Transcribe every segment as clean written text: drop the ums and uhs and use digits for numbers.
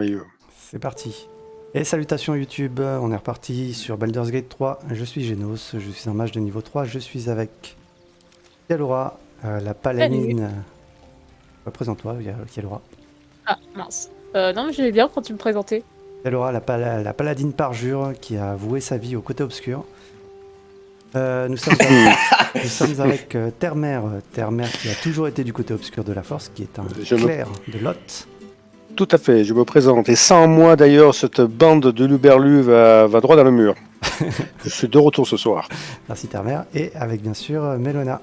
Merveilleux. C'est parti. Et salutations YouTube, on est reparti sur Baldur's Gate 3. Je suis Genos, je suis un mage de niveau 3. Je suis avec Yalora, la Salut. paladine. Présente-toi, Yalora. Ah, mince. Non, mais j'aimais bien quand tu me présentais. Yalora, la paladine parjure qui a voué sa vie au côté obscur. Nous sommes avec Termer, Termer qui a toujours été du côté obscur de la force, qui est un clerc de Lot. Tout à fait, je me présente. Et sans moi, d'ailleurs, cette bande de Luberlu va droit dans le mur. Je suis de retour ce soir. Merci Termer. Et avec bien sûr Melona.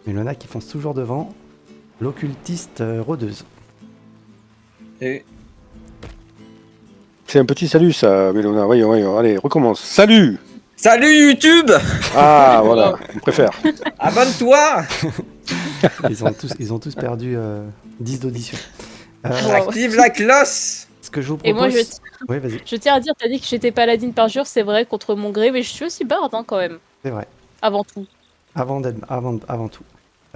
Melona qui fonce toujours devant, l'occultiste rôdeuse. Et C'est un petit salut, ça, Mélona. Voyons, allez, recommence. Salut! salut YouTube. Ah, voilà, on préfère. Abonne-toi. Ils ont tous perdu 10 d'audition. Wow. Active la cloche. Ce que je vous Et moi, propose... Oui, vas-y, je tiens à dire, t'as dit que j'étais paladine parjure, c'est vrai, contre mon gré, mais je suis aussi barde hein, quand même, c'est vrai. avant tout. Avant tout.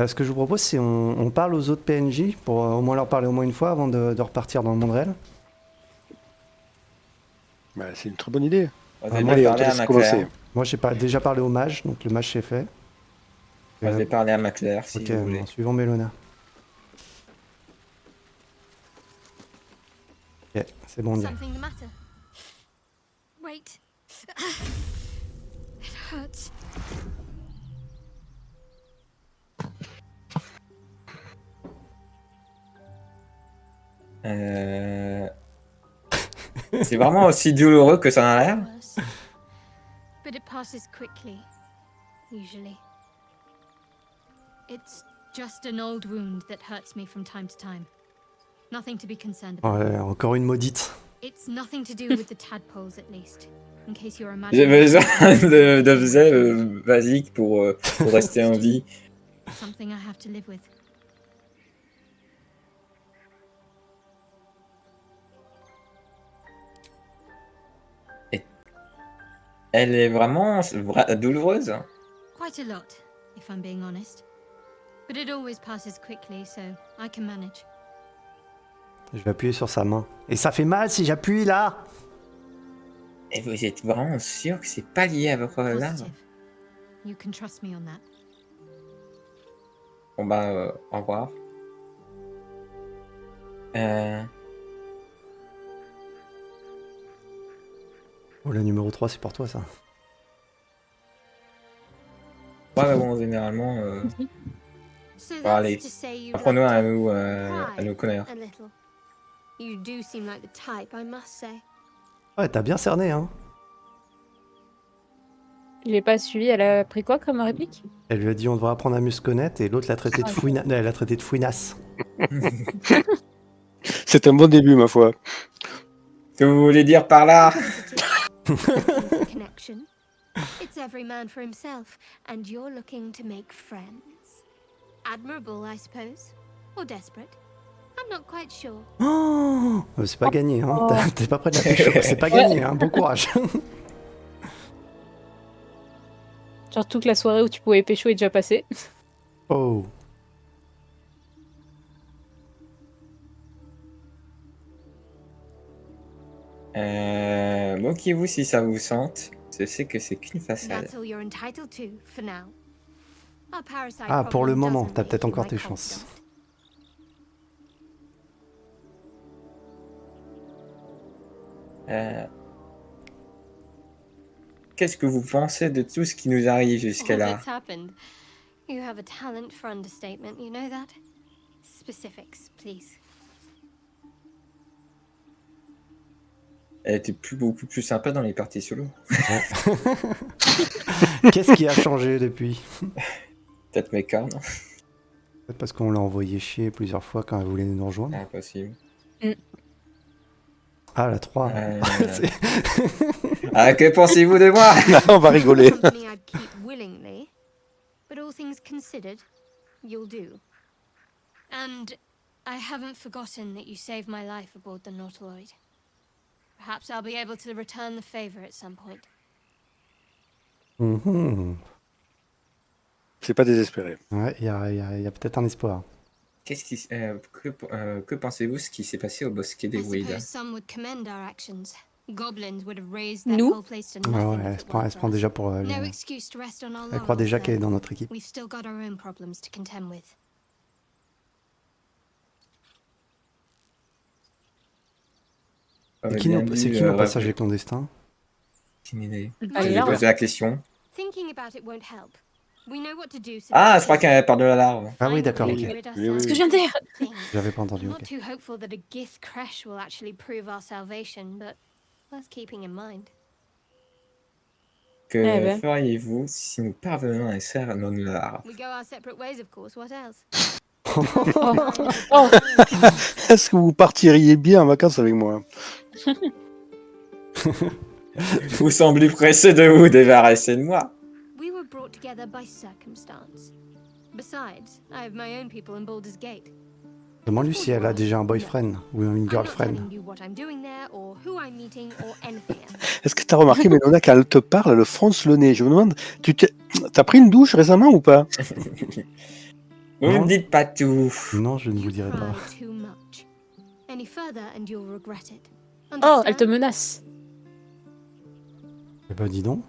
Ce que je vous propose, c'est on parle aux autres PNJ pour au moins leur parler au moins une fois avant de repartir dans le monde réel. Bah, c'est une très bonne idée. On Ah, va moi, Allez, on parler te à laisse Maclaire. commencer. Moi, j'ai déjà parlé au mage, donc le mage c'est fait. On va parler à Maclaire si Ok, vous voulez. bon, suivant Melona. Ok, c'est bon, on y est. Something the matter? Wait. It hurts. C'est vraiment aussi douloureux que ça en a l'air. Worse. But it passes quickly, usually. It's just an old wound that hurts me from time to time. Nothing to be concerned about. Ouais, encore une maudite. It's nothing to do with the tadpoles, at least. In case you're J'ai imagining besoin d'objets basiques pour rester en vie. something I have to live with. Elle est vraiment douloureuse. Quite a lot, if I'm being honest. But it always passes quickly, so I can manage. Je vais appuyer sur sa main. Et ça fait mal si j'appuie là. Et vous êtes vraiment sûr que c'est pas lié à votre larme? Positive. You can trust me on that. Bon bah, au revoir. Oh, le numéro 3, c'est pour toi ça. Ouais, mais bon, généralement, So Well, allez. that's to say you apprenons like à to nous connaître. a little. You do seem like the type, I must say. Ouais, t'as bien cerné, hein. Je l'ai pas suivi, elle a pris quoi comme réplique? Elle lui a dit on devrait apprendre à mieux se connaître et l'autre l'a traité de fouinasse. Elle l'a traité de fouinasse. C'est un bon début, ma foi. Que vous voulez dire par là? The connection. It's every man for himself, and you're looking to make friends. Admirable, I suppose, or desperate. I'm not quite sure. Oh, c'est pas gagné, hein. T'es pas près de la pécho. C'est pas gagné, hein. Bon courage. Surtout que la soirée où tu pouvais pécho est déjà passée. Oh. Moquez-vous si ça vous sente. Je sais que c'est qu'une façade. That's all you're entitled to for now. Our parasite Ah, pour le problem moment, doesn't t'as make peut-être you encore my tes chances. confidant. Qu'est-ce que vous pensez de tout ce qui nous arrive jusqu'à All là? that's happened. You have a talent for understatement, you know that? Specifics, please. Elle était beaucoup plus sympa dans les parties solo. Qu'est-ce qui a changé depuis? Peut-être mes cornes. Peut-être parce qu'on l'a envoyé chier plusieurs fois quand elle voulait nous rejoindre. Impossible. Ah, la 3. C'est- Ah, que pensez-vous de moi? On va rigoler. Company I'd keep willingly, but all things considered, you'll do. And I haven't forgotten that you saved my life aboard the Nautiloid. Perhaps I'll be able to return the favor at some point. Mhm. C'est pas désespéré. Ouais, il y a peut-être un espoir. Que pensez-vous ce qui s'est passé au bosquet des I Weed? suppose some would commend our actions. Goblins would have razed that Nous? whole place to Ouais, nothing ouais, if it weren't elle se for prend us. déjà pour... No excuse to rest on our elle croit laurels, déjà qu'elle est though. dans notre équipe. We've still got our own problems to contend with. C'est qui nos passagers clandestins? Aucune idée. Bah, Je les vais larves. poser la question. Thinking about it won't help. We know what to do. So Ah, let's je crois do it. qu'elle parle de la larve. Ah oui, Find a d'accord, way ok. to rid Oui, oui, ourselves Ce que oui. je viens de dire. of things. J'avais pas entendu, I'm ok. not too hopeful that a Gith crash will actually prove our salvation, but worth keeping in mind. Que Eh ben. feriez-vous si nous parvenons à extraire nos larves? We go our separate ways, of course. What else? Oh. Est-ce que vous partiriez bien en vacances avec moi? Vous semblez pressé de vous débarrasser de moi. We were brought together by circumstance. Besides, I have my own people in Baldur's Gate. Demande-lui si elle a déjà un boyfriend ou une I'm not girlfriend. telling you what I'm doing there or who I'm meeting or anything else. Est-ce que t'as remarqué, Mélona, quand elle te parle, elle fronce le nez? Je me demande, t'as pris une douche récemment ou pas? Vous Non. ne dites pas tout. Non, je ne vous You dirai pas. pry too much. Any further and you'll regret it. Oh, elle te Understand? menace. Eh ben dis donc.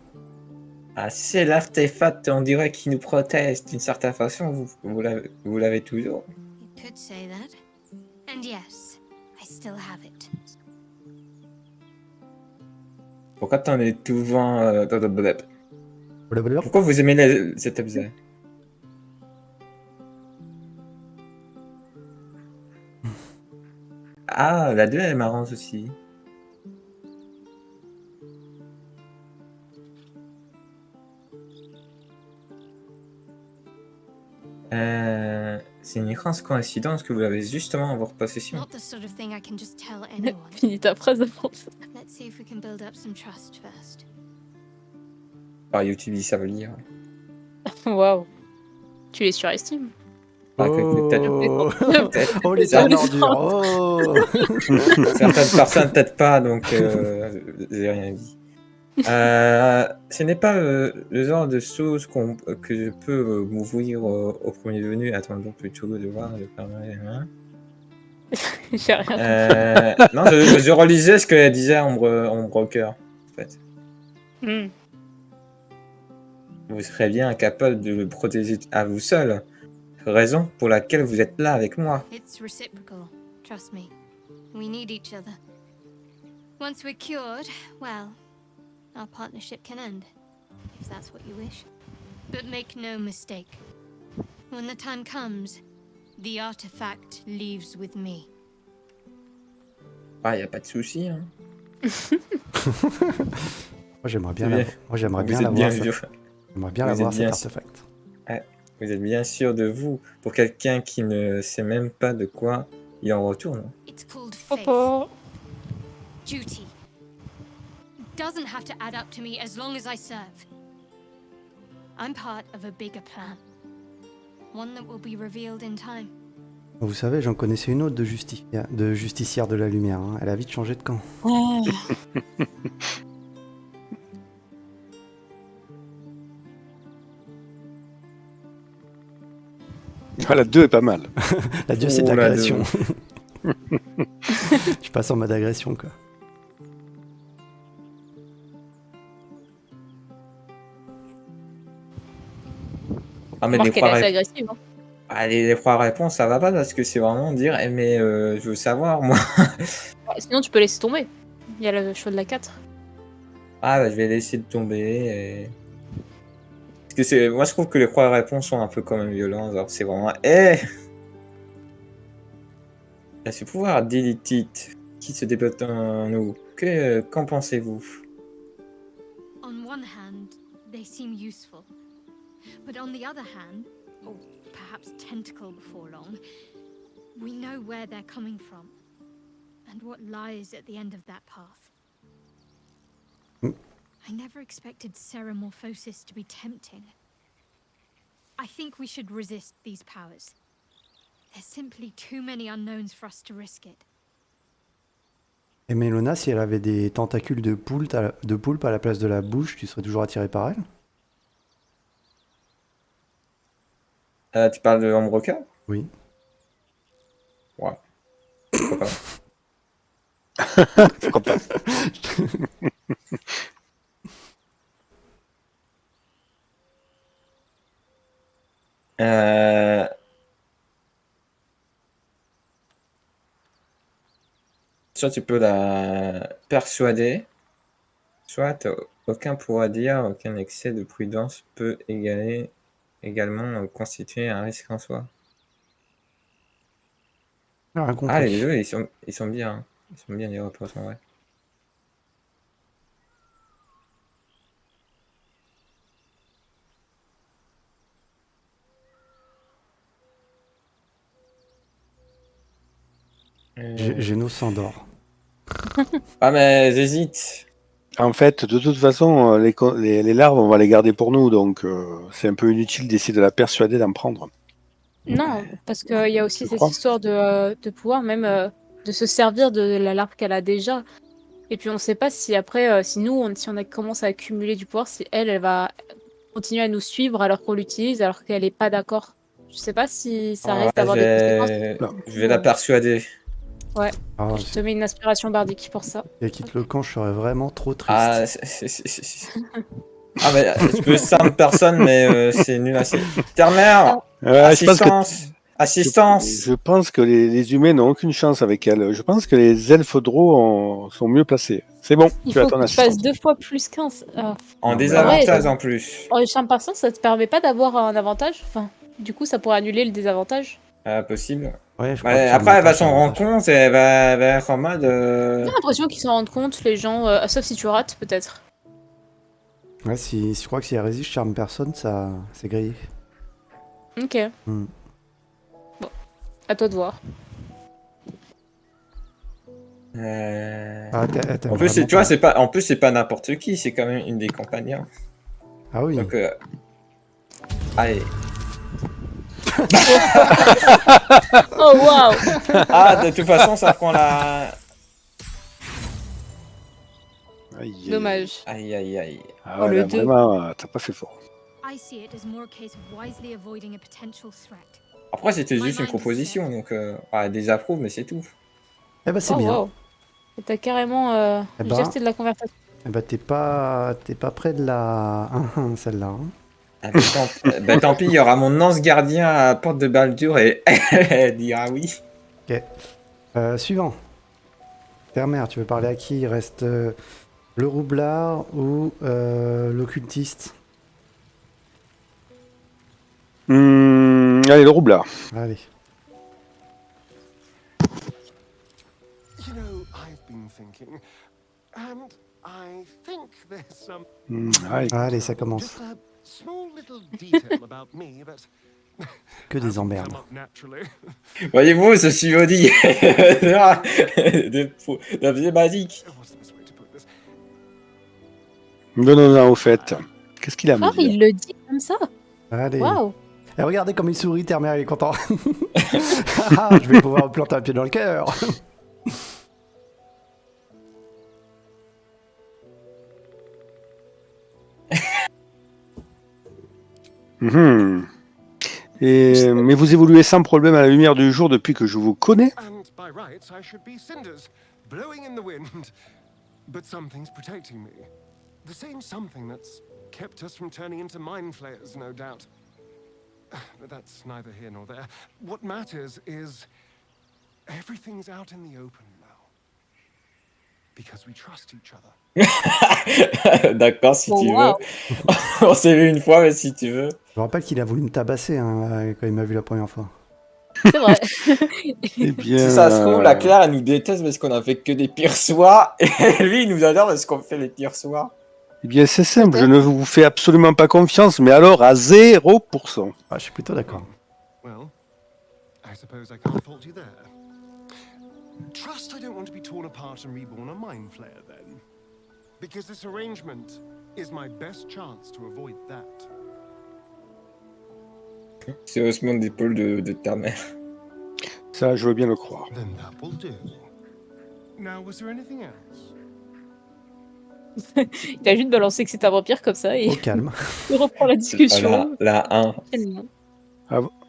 Ah, c'est l'artefact, on dirait, qui nous protège d'une certaine façon. Vous l'avez toujours. You could say that. And yes, I still have it. Pourquoi t'en es souvent... Blablabla. Pourquoi vous aimez cet objet? Ah, la 2 elle est marrante aussi. C'est une étrange coïncidence que vous l'avez justement en votre possession. Not the sort of thing I can just tell anyone. Finis ta phrase avant. Let's see if we can build up some trust first. Par YouTube, ils savent lire. Waouh. Tu les surestimes. Ah, peut-être- Oh, peut-être- oh les Ça- ordures. Oh. Certaines personnes, peut-être pas, donc j'ai rien dit. Ce n'est pas le genre de choses que je peux m'ouvrir au premier venu. Attendons plutôt de voir. J'ai rien. Non, je relisais ce que disait Ombre au cœur, en fait. Hmm. Vous serez bien incapable de le protéger à vous seul. Raison pour laquelle vous êtes là avec moi. It's reciprocal. Trust me. We need each other. Once we're cured, well, our partnership can end. If that's what you wish. But make no mistake. When the time comes, the artifact leaves with me. Ah, y a pas de souci. Hein. Moi j'aimerais bien Vous la, êtes- moi j'aimerais Vous bien êtes bien l'avoir. sûr. J'aimerais bien vous l'avoir êtes cet bien- artefact. Vous êtes bien sûr de vous. Pour quelqu'un qui ne sait même pas de quoi il en retourne. It's called faith. Popo. Duty. It doesn't have to add up to me as long as I serve. I'm part of a bigger plan. One that will be revealed in time. Vous savez, j'en connaissais une autre de justicière de la lumière. Hein. Elle a vite changé de camp. Ah, la 2 est pas mal. La dieu c'est de Oh, la l'agression. Je passe en mode agression quoi. Ah, mais Remarque les qu'elle est trois, assez agressive. Hein. ah, les trois réponses, ça va pas parce que c'est vraiment dire, eh, mais je veux savoir, moi. Sinon, tu peux laisser tomber. Il y a le choix de la 4. Ah, bah, je vais laisser de tomber. Parce que moi, je trouve que les trois réponses sont un peu quand même violentes. Alors, c'est vraiment, eh! À ce pouvoir d'élite qui se développe en nous, qu'en pensez-vous? On one hand, they seem useful. But on the other hand, or perhaps tentacle before long, we know where they're coming from. And what lies at the end of that path. I never expected Ceramorphosis to be tempting. I think we should resist these powers. There's simply too many unknowns for us to risk it. Et Mélona, si elle avait des tentacules de poulpe à la place de la bouche, tu serais toujours attiré par elle? Tu parles de Ambroca? Oui. Ouais. Pourquoi pas. Pourquoi pas. Euh, Soit tu peux la persuader, soit aucun pourra dire, aucun excès de prudence peut également constituer un risque en soi. Rien Ah, compris. les deux, ils sont bien. Hein. Ils sont bien les réponses en vrai. Géno s'endort. Ah, mais j'hésite. En fait, de toute façon, les larves, on va les garder pour nous, donc c'est un peu inutile d'essayer de la persuader d'en prendre. Non, parce qu'il y a aussi Tu cette crois histoire de pouvoir même de se servir de la larve qu'elle a déjà. Et puis on ne sait pas si après, si nous, si on commence à accumuler du pouvoir, si elle va continuer à nous suivre alors qu'on l'utilise, alors qu'elle n'est pas d'accord. Je sais pas si ça Ah, risque d'avoir des conséquences. je vais la persuader. Ouais, Ah, je te mets une inspiration bardique pour ça. si elle quitte le camp, je serais vraiment trop triste. Ah, ah, mais tu peux 5 personnes, mais c'est nul assez. Terre-mère, Je pense que, assistance. je pense que les humains n'ont aucune chance avec elle. Je pense que les elfes drôles sont mieux placés. C'est bon, Il tu as faut ton que tu fasses assistante. 2 fois plus 15. En Non, mais désavantage ouais, en plus. En charme par sens, ça te permet pas d'avoir un avantage. Enfin, du coup, ça pourrait annuler le désavantage. Possible. Ouais, je crois Ouais, que après, elle va s'en rendre rendre compte et elle va être en mode. J'ai l'impression qu'ils s'en rendent compte, les gens, sauf si tu rates, peut-être. Ouais, si je crois que si elle résiste, charme personne, ça, c'est grillé. Ok, Hmm. à toi de voir. Ah, t'aimes En plus, vraiment tu vois, pas. en plus, c'est pas n'importe qui, c'est quand même une des compagnons. Ah oui. Donc, allez. Oh waouh. Ah, de toute façon, ça prend la. Aïe, aïe, Dommage. Aïe, aïe, aïe. Ah Oh, ouais, le là, deux. vraiment, t'as pas fait fort. I see it as more a case of wisely avoiding a potential threat. Après, c'était juste une proposition, donc elle désapprouve, mais c'est tout. Eh ben, c'est Oh bien. waouh. Et t'as carrément Eh ben. jeté de la conversation. Eh ben, t'es pas près de la celle-là. Hein. Ah, tant pis, il y aura mon ange gardien à la porte de Baldur et elle dira oui. Ok. Suivant. Terre-mère, tu veux parler à qui? Il reste le roublard ou l'occultiste? Allez, le roublard. Allez. You know, I've been thinking, and I think there's some Allez. Allez, ça commence. just a small little detail about me that Que des hasn't emmerdes. come up naturally. Voyez-vous, ce Sivodi d'objet magique. What's the best way to put this? Donnons-en au fait. Qu'est-ce qu'il a à me Ah, dire il le dit comme ça. Allez. Waouh. Et regardez comme il sourit, Terre-mère, il est content. Ah, je vais pouvoir me planter un pied dans le cœur. Mhm. Mais vous évoluez sans problème à la lumière du jour depuis que je vous connais. And by rights, I should be cinders, blowing in the wind. But something's protecting me. The same something that's kept us from turning into mind flayers, no doubt. But that's neither here nor there. What matters is everything's out in the open now. Because we trust each other. D'accord, si Oh, tu waouh. veux. On s'est vu une fois, mais si tu veux. Je me rappelle qu'il a voulu me tabasser hein, quand il m'a vu la première fois. C'est vrai. Eh bien, Si ça se trouve, la Claire, elle nous déteste parce qu'on a fait que des pires soirs. Et lui, il nous adore parce qu'on fait les pires soirs. eh bien, c'est simple. Je ne vous fais absolument pas confiance, mais alors à 0%. Ah, je suis plutôt d'accord. Well, I suppose I can't fault you there. Trust I don't want to be torn apart and reborn a mind flayer then. Because this arrangement is my best chance to avoid that. C'est haussement d'épaule de ta mère. Ça, je veux bien le croire. Then that will do. Now, was there anything else? Il a juste balancé que c'est un vampire comme ça et Au calme. il reprend la discussion. La 1. Tellement.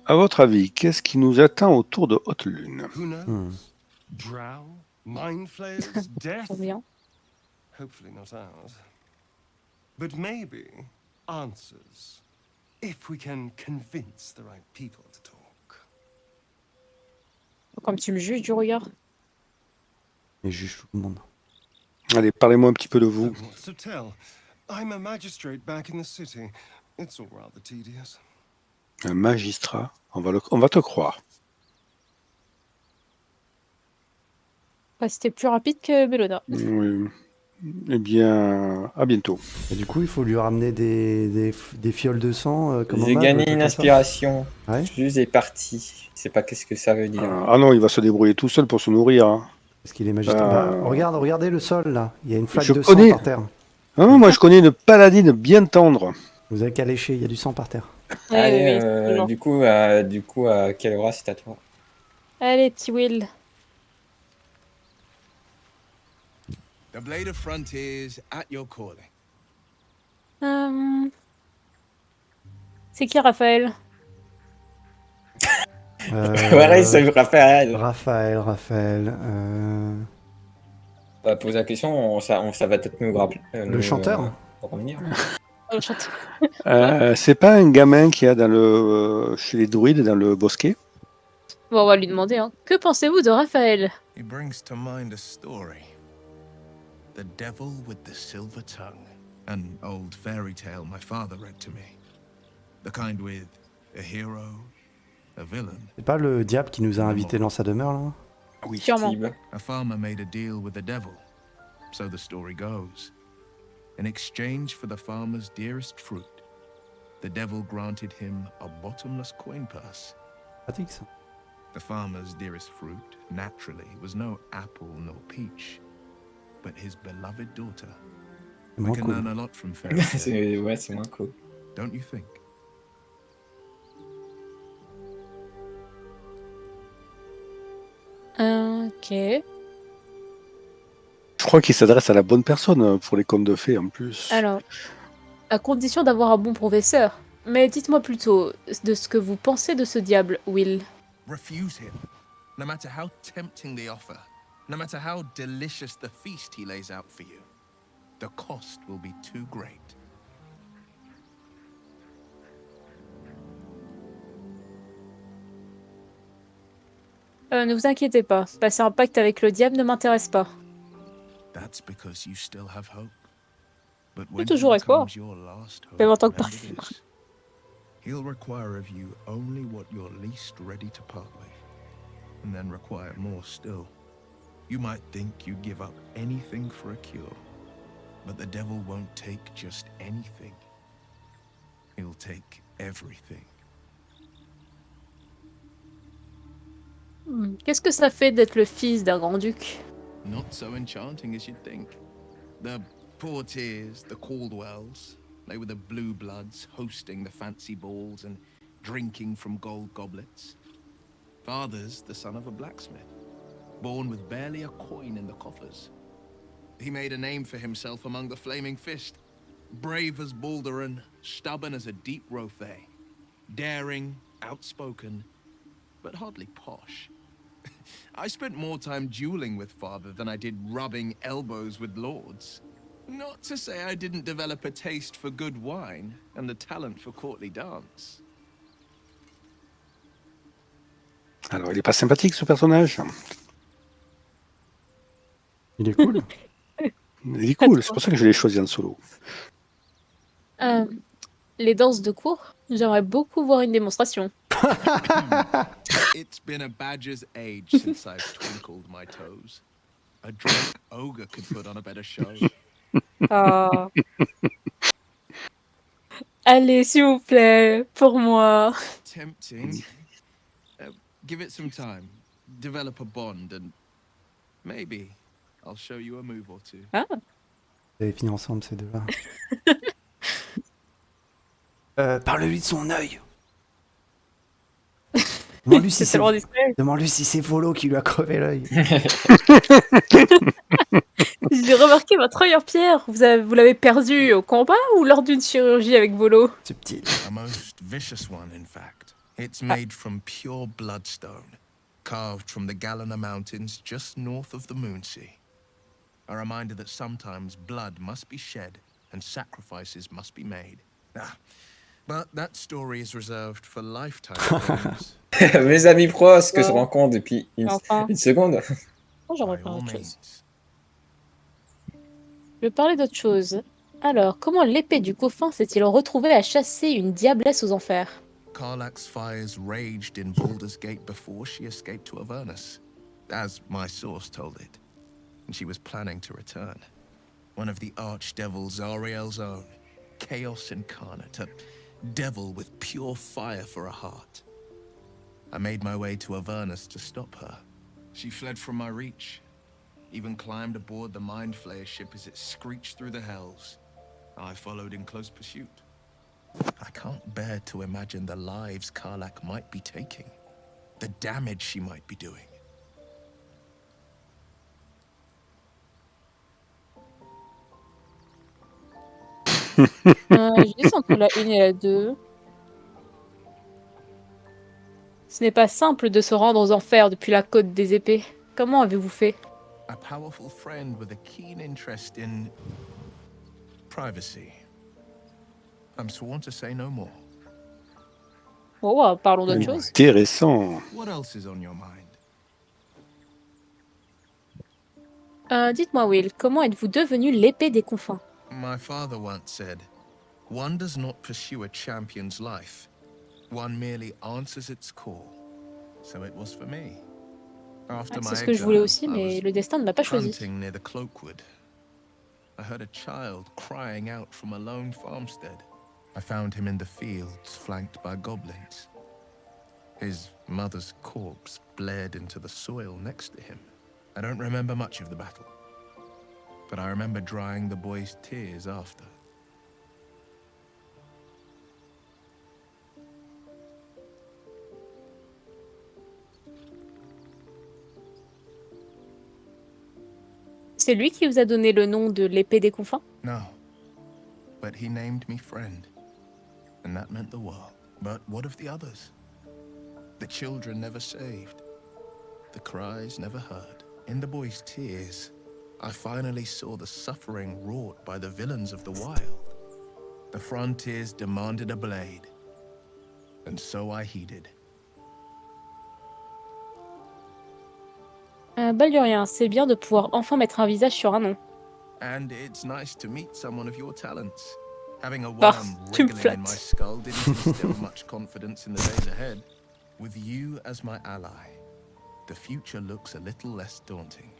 À votre avis, qu'est-ce qui nous attend autour de Haute Lune? Who knows? Drow? Mind flayers? Death? Trop bien. Hopefully not ours. But maybe answers. If we can convince the right people to talk. Comme tu me juges du regard. Et juge tout le monde. Allez, parlez-moi un petit peu de vous. So what's to tell? I'm a magistrate back in the city. It's all rather tedious. Un magistrat, on va te croire. Bah, c'était plus rapide que Bellona. Oui. Eh bien, à bientôt. Et du coup, il faut lui ramener des fioles de sang comme J'ai hommage, gagné truc une comme ça. inspiration. Ouais. Juste est parti. Je sais pas qu'est-ce que ça veut dire. Ah non, il va se débrouiller tout seul pour se nourrir. Hein. Parce qu'il est magistrat. Bah, regardez le sol là. Il y a une flaque Je de connais. sang par terre. Ah, moi, je connais une paladine bien tendre. Vous avez qu'à lécher, il y a du sang par terre. Oui, Allez, oui, toujours. du coup, à quelle heure c'est à toi? Allez, petit Will. The Blade of Frontiers at your calling. C'est qui, Raphaël? Ouais, ça je Raphaël. Raphaël. Bah, pose la question, ça va peut-être nous rappeler. Le chanteur revenir. Oh, chante. C'est pas un gamin qu'il y a chez les druides dans le bosquet? Bon, on va lui demander. Hein. Que pensez-vous de Raphaël? He brings to mind a story. The Devil with the Silver Tongue. An old fairy tale my father read to me. The kind with a hero, a villain. C'est pas le diable qui nous a invités dans sa demeure là? Oui. Sûrement. Steve. A farmer made a deal with the devil, so the story goes. In exchange for the farmer's dearest fruit, the devil granted him a bottomless coin purse. Pratique ça. The farmer's dearest fruit, naturally, was no apple nor peach, but his beloved daughter. C'est We moins can cool. learn a lot from fairy tales, Ouais, c'est moins cool. don't you think? Ok. Je crois qu'il s'adresse à la bonne personne pour les contes de fées en plus. Alors, à condition d'avoir un bon professeur. Mais dites-moi plutôt de ce que vous pensez de ce diable, Will. Refuse him, no matter how tempting the offer, no matter how delicious the feast he lays out for you. The cost will be too great. Ne vous inquiétez pas. Passer un pacte avec le diable ne m'intéresse pas. That's because you still have hope. But J'ai when toujours he espoir. becomes your last hope, Même en tant que remember parfum. this. He'll require of you only what you're least ready to part with, and then require more still. You might think you'd give up anything for a cure, but the devil won't take just anything. He'll take everything. Qu'est-ce que ça fait d'être le fils d'un grand-duc? Not so enchanting as you'd think. The Portiers, the Caldwells, they were the blue bloods hosting the fancy balls and drinking from gold goblets. Father's the son of a blacksmith, born with barely a coin in the coffers. He made a name for himself among the Flaming Fist. Brave as Balduran, stubborn as a deep Rothay. Daring, outspoken, but hardly posh. I spent more time dueling with father than I did rubbing elbows with lords. Not to say I didn't develop a taste for good wine and the talent for courtly dance. Alors, il est pas sympathique ce personnage. Il est cool. Il est cool, c'est pour ça que je l'ai choisi en solo. Les danses de cour? J'aimerais beaucoup voir une démonstration. It's been a badger's age since I've twinkled my toes. A drunk ogre could put on a better show. Ah. Allez, s'il vous plaît, pour moi. Tempting. Give it some time. Develop a bond and maybe I'll show you a move or two. Vous avez fini ensemble ces deux-là. Parle-lui de son œil. Demande-lui si C'est c'est tellement discret. demande-lui si c'est Volo qui lui a crevé l'œil. J'ai remarqué votre œil en pierre. Vous l'avez perdu au combat ou lors d'une chirurgie avec Volo? Subtil. A most vicious one, in fact. It's made from pure bloodstone, carved from the Galena Mountains just north of the Moonsea. A reminder that sometimes blood must be shed and sacrifices must be made. But that story is reserved for lifetime games. Mes amis pros que je Ouais. rencontre depuis Enfin. une seconde. Moi, j'aurais By pas all autre chose. means. Je vais parler d'autre chose. Alors, comment l'épée du Coffin s'est-il retrouvée à chasser une diablesse aux enfers? Karlach's fires raged in Baldur's Gate before she escaped to Avernus, as my source told it. And she was planning to return. One of the archdevils Zariel's own, chaos incarnate, a devil with pure fire for a heart. I made my way to Avernus to stop her. She fled from my reach, even climbed aboard the Mind Flayer ship as it screeched through the hells. I followed in close pursuit. I can't bear to imagine the lives Karlach might be taking, the damage she might be doing. Juste entre la 1 et la 2. Ce n'est pas simple de se rendre aux enfers depuis la côte des épées. Comment avez-vous fait? A powerful friend with a keen interest in privacy. I'm sworn to say no more. Oh, parlons d'autre chose. Intéressant. What else is on your mind? Dites-moi, Will, comment êtes-vous devenu l'épée des confins? My father once said, one does not pursue a champion's life. One merely answers its call. So it was for me. After my C'est ce que je voulais exile, aussi, I mais was le destin ne m'a pas choisi. hunting near the Cloakwood. I heard a child crying out from a lone farmstead. I found him in the fields, flanked by goblins. His mother's corpse bled into the soil next to him. I don't remember much of the battle, but I remember drying the boy's tears after. C'est lui qui vous a donné le nom de l'épée des confins? No, but he named me friend, and that meant the world. But what of the others? The children never saved, the cries never heard. In the boy's tears, I finally saw the suffering wrought by the villains of the wild. The frontiers demanded a blade, and so I heeded. Balurien, c'est bien de pouvoir enfin mettre un visage sur un nom. And it's nice to meet someone of your talents. Having a Ah, worm tu me wriggling in my flattes. skull didn't instill much confidence in the days ahead. With you as my ally, the future looks a little less daunting.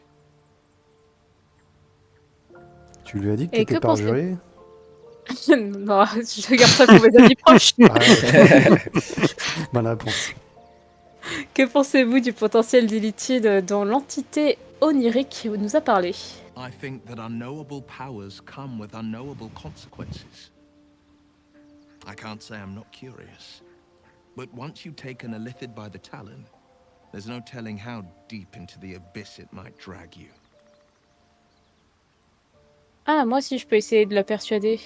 Tu lui as dit que Et t'étais que pensez- parjuré? Non, je garde ça pour mes amis proches. Ah, ok. Bonne réponse. Que pensez-vous du potentiel d'Illithid dont l'entité onirique nous a parlé? I think that unknowable powers come with unknowable consequences. I can't say I'm not curious, but once you take an Illithid by the talon, there's no telling how deep into the abyss it might drag you. Ah, moi aussi, je peux essayer de la persuader.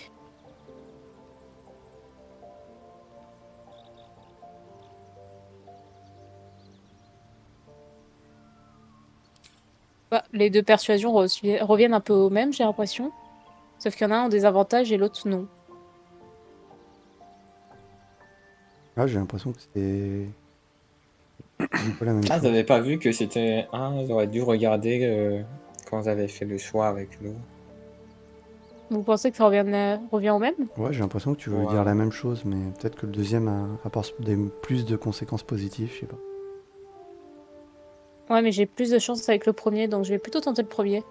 Bah, les deux persuasions reviennent un peu au même, j'ai l'impression. Sauf qu'il y en a un des avantages et l'autre non. Ah, j'ai l'impression que c'est pas la même Ah, chose. j'avais pas vu que c'était un. J'aurais dû regarder quand j'avais fait le choix avec l'eau. Vous pensez que ça revient au même? Ouais, j'ai l'impression que tu veux Ouais. dire la même chose, mais peut-être que le deuxième apporte plus de conséquences positives, je sais pas. Ouais, mais j'ai plus de chance avec le premier, donc je vais plutôt tenter le premier.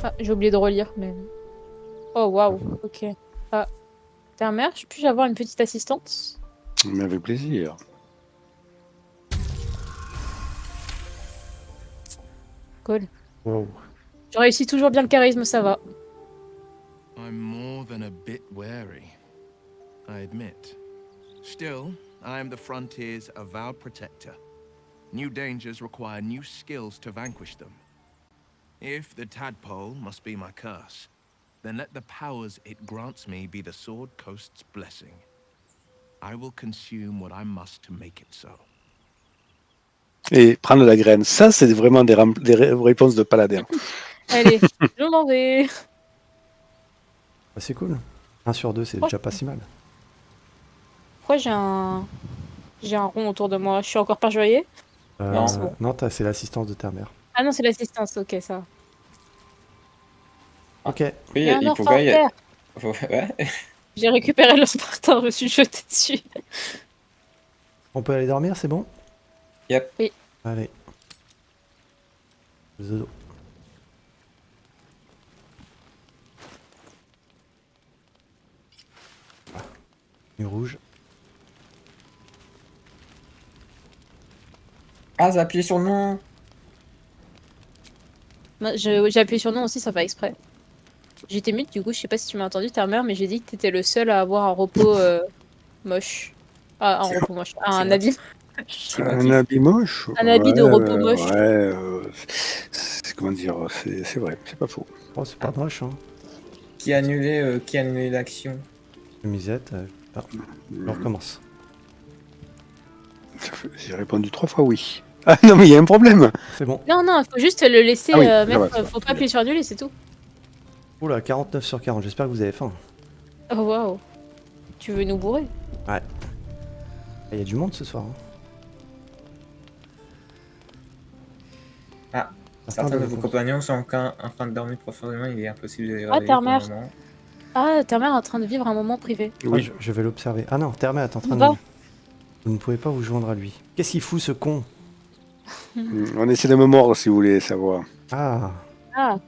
Ah, j'ai oublié de relire, mais... Oh, waouh, ok. Ah, Termer, puis-je avoir une petite assistante? Mais avec plaisir. Cool. Wow. Je réussis toujours bien le charisme, ça va. I'm more than a bit wary, I admit. Still, I am the Frontier's avowed protector. New dangers require new skills to vanquish them. If the tadpole must be my curse, then let the powers it grants me be the Sword Coast's blessing. I will consume what I must to make it so. Et prendre la graine, ça c'est vraiment des réponses de paladin. Allez, je m'en vais. Bah, c'est cool. 1 sur 2, c'est déjà pas si mal. Pourquoi j'ai un rond autour de moi? Je suis encore perjoyée? Non, c'est bon. Non, c'est l'assistance de ta mère. Ah non, c'est l'assistance, ok, ça. Ok. Oui, Il y a un il orc pouvait y par avoir. Ouais. J'ai récupéré le Spartan, je me suis jetée dessus. On peut aller dormir, c'est bon? Yep. Oui. Allez. Zozo. Du rouge. Ah, j'ai appuyé sur le nom. Moi, j'ai appuyé sur non aussi, ça fait exprès. J'étais mute, du coup, je sais pas si tu m'as entendu, ta mère, mais j'ai dit que t'étais le seul à avoir un repos moche. Ah, un C'est repos moche. c'est Un moi. habit. C'est moi Un qui- habit moche. Un habit de repos moche. Comment dire, c'est vrai, c'est pas faux. Oh, c'est pas moche, hein. qui a annulé l'action. Chemisette. On recommence. J'ai répondu 3 fois oui. Ah non, mais il y a un problème. C'est bon. Non, non, faut juste le laisser Ah oui, mettre. ça va, ça va. Faut pas appuyer sur annuler, c'est tout. Oula, 49 sur 40. J'espère que vous avez faim. Oh waouh. Tu veux nous bourrer? Il y a du monde ce soir. Hein. Ah, certains de vos compagnons sont en train de dormir profondément, il est impossible de les Ah, réveiller ta pour le mère. moment. Ah, ta mère est en train de vivre un moment privé. Ah, Oui. je vais l'observer. Ah non, Termet est en train Va. de... Vous ne pouvez pas vous joindre à lui. Qu'est-ce qu'il fout ce con? On essaie de me mordre si vous voulez savoir. Ah. Ah,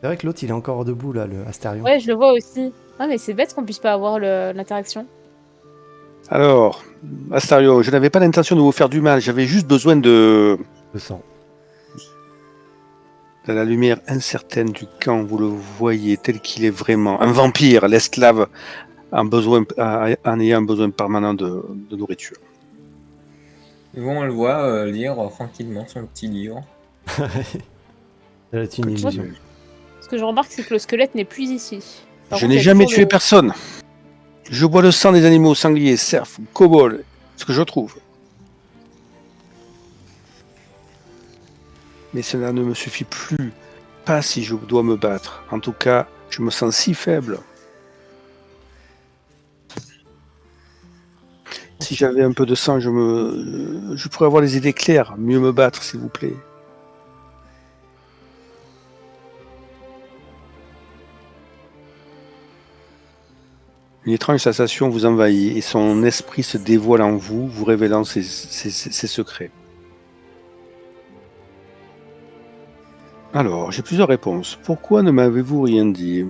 C'est vrai que l'autre il est encore debout là, le Astarion. ouais, je le vois aussi. Ah, mais c'est bête qu'on puisse pas avoir l'interaction. Alors, Astario, je n'avais pas l'intention de vous faire du mal, j'avais juste besoin de Le sang. la lumière incertaine du camp, vous le voyez tel qu'il est vraiment. Un vampire, l'esclave, en ayant un besoin permanent de nourriture. On le voit lire tranquillement son petit livre. Ça va être une illusion. Ce que je remarque, c'est que le squelette n'est plus ici. Par Je contre, n'ai il y a jamais toujours tué le- personne. Je bois le sang des animaux, sangliers, cerfs, kobolds, ce que je trouve. Mais cela ne me suffit plus. Pas si je dois me battre. En tout cas, je me sens si faible. Si j'avais un peu de sang, je pourrais avoir les idées claires. Mieux me battre, s'il vous plaît. Une étrange sensation vous envahit et son esprit se dévoile en vous, vous révélant ses secrets. Alors, j'ai plusieurs réponses. Pourquoi ne m'avez-vous rien dit?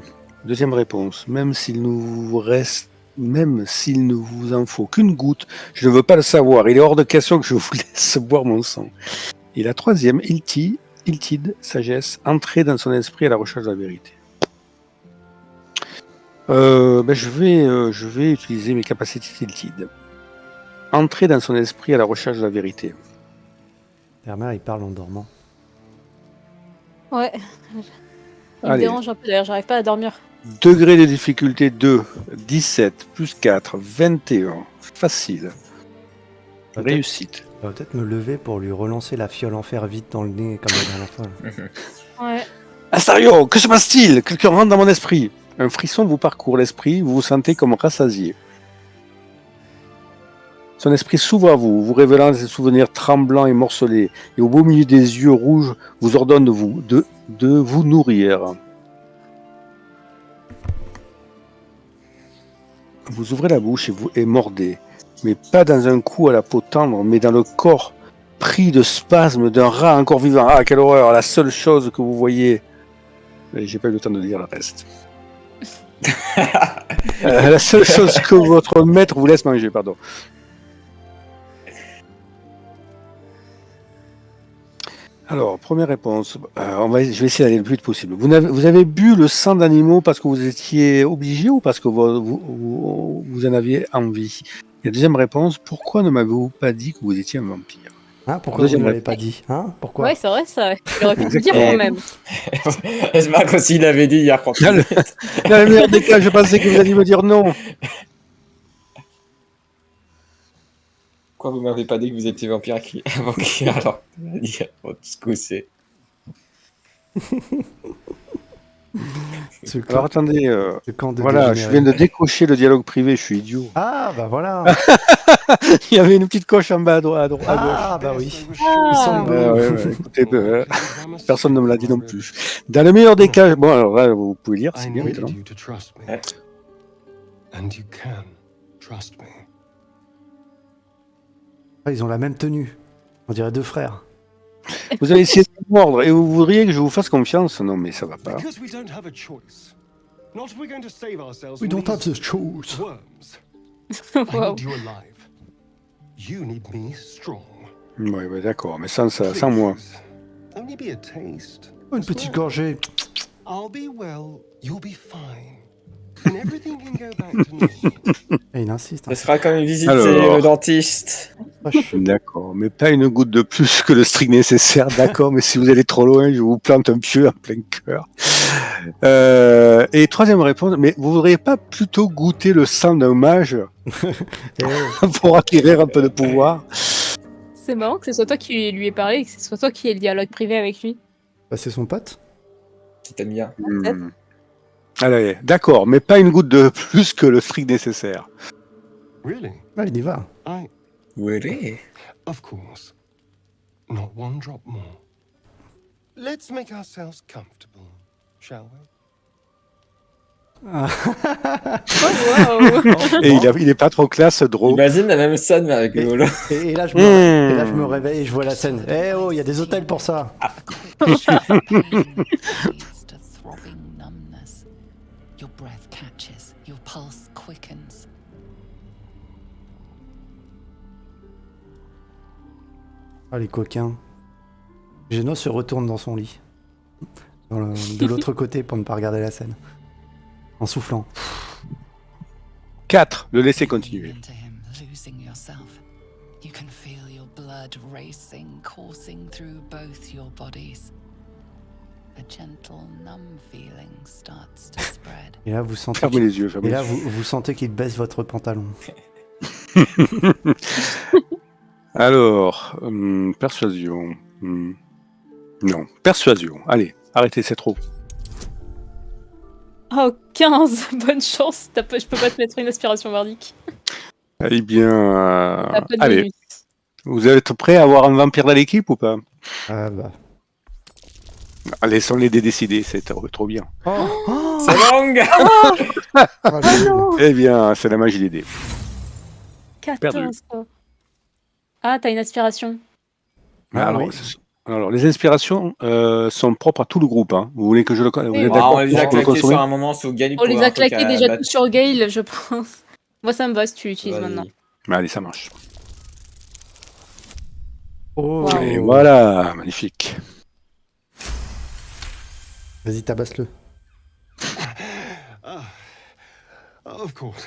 Deuxième réponse. Même s'il ne vous en faut qu'une goutte, je ne veux pas le savoir. Il est hors de question que je vous laisse boire mon sang. Et la troisième, Iltide, sagesse, entrer dans son esprit à la recherche de la vérité. Je vais utiliser mes capacités d'Iltide. Entrer dans son esprit à la recherche de la vérité. Termet il parle en dormant. Ouais. Il me Allez. dérange un peu d'ailleurs, j'arrive pas à dormir. Degré de difficulté 2, 17, plus 4, 21. Facile. Peut-être- Réussite. Je vais peut-être me lever pour lui relancer la fiole en fer vite dans le nez comme la dernière fois. là. Ouais. Astario, que se passe-t-il? Quelqu'un rentre dans mon esprit. Un frisson vous parcourt l'esprit, vous vous sentez comme rassasié. Son esprit s'ouvre à vous, vous révélant ses souvenirs tremblants et morcelés, et au beau milieu des yeux rouges, vous ordonne de vous nourrir. Vous ouvrez la bouche et mordez, mais pas dans un coup à la peau tendre, mais dans le corps pris de spasmes d'un rat encore vivant. Ah, quelle horreur! La seule chose que vous voyez... J'ai pas eu le temps de lire le reste. La seule chose que votre maître vous laisse manger, pardon. Alors, première réponse. Je vais essayer d'aller le plus vite possible. Vous avez bu le sang d'animaux parce que vous étiez obligé ou parce que vous en aviez envie? Et la deuxième réponse, pourquoi ne m'avez-vous pas dit que vous étiez un vampire? Hein, pourquoi Deuxième vous ne m'avez réponse. pas dit? Hein, pourquoi? Ouais, c'est vrai, ça. Il aurait pu le dire Exactement. quand même. J'espère qu'aussi il avait dit hier quand Dans le meilleur des cas, je pensais que vous alliez me dire non. Pourquoi vous m'avez pas dit que vous étiez vampire avant qu'il alors ce coup c'est. Ce Alors camp, attendez, ce camp de voilà, je viens de décocher le dialogue privé, je suis idiot. Ah, bah voilà. Il y avait une petite coche en bas à droite. Ah, bah oui. Ah. Ils sont bleus. Ouais, écoutez, personne ne me l'a dit non plus. Dans le meilleur des cas, bon alors là, vous pouvez lire, c'est I bien need maintenant. you to trust me. Ouais. And you can trust me. Ah, ils ont la même tenue. On dirait deux frères. Vous avez essayé de me mordre et vous voudriez que je vous fasse confiance? Non mais ça va pas. Because we don't have a choice. Not if we're going to save ourselves We from don't have these the choice. worms. I Wow. need you alive. You need me strong. Ouais, d'accord, mais sans moi. Please. Only be a taste. Une petite gorgée. I'll be well, you'll be fine. And everything can go back to normal. Et il insiste. hein. Ce sera quand même visiter Alors. le dentiste. Vache. D'accord, mais pas une goutte de plus que le strict nécessaire, d'accord, mais si vous allez trop loin, je vous plante un pieu en plein cœur. Et troisième réponse, mais vous voudriez pas plutôt goûter le sang d'un mage Et pour acquérir un peu de pouvoir? C'est marrant que ce soit toi qui lui ai parlé et que ce soit toi qui ait le dialogue privé avec lui. bah, c'est son pote. Si t'aimes bien. Allez, d'accord, mais pas une goutte de plus que le strict nécessaire. Really? Ah, il y va. Oui. Of course. Not one drop more. Let's make ourselves comfortable, shall we? Oh, wow. Et il est pas trop classe, drôle. Imagine la même scène mais avec le holo. Et là, je me réveille et je vois la scène. Eh oh, il y a des hôtels pour ça. leads to throbbing numbness. Your breath catches, your pulse quickens. Ah, les coquins. Geno se retourne dans son lit. De l'autre côté pour ne pas regarder la scène. En soufflant. 4. Le laisser continuer. Into him, losing yourself. You can feel your blood racing, coursing through both your bodies. A gentle, numb feeling starts to spread. Et là, vous sentez. Fermez les yeux, fermez Et les là, yeux. vous sentez qu'il baisse votre pantalon. Alors, persuasion. Non, persuasion. Allez, arrêtez, c'est trop. Oh, 15. Bonne chance. Je peux pas te mettre une aspiration bardique. Eh bien, T'as pas de allez, bonus. vous êtes prêts à avoir un vampire dans l'équipe ou pas? Ah bah. Laissons-les décider, c'est trop bien. Oh, C'est longue. Eh bien, c'est la magie des dés. 14. Quoi. Ah, t'as une aspiration. Ah, alors, oui. alors, les inspirations sont propres à tout le groupe. Hein. Vous voulez que je le... Vous êtes Oui. d'accord On les a pour le claqués consommer sur un moment sous Gali On pour les un a truc claqués à déjà battre. tous sur Gale, je pense. Moi, ça me va si tu l'utilises Vas-y. maintenant. Allez, ça marche. Oh. Wow. Et voilà, magnifique. Vas-y, tabasse-le. Of course.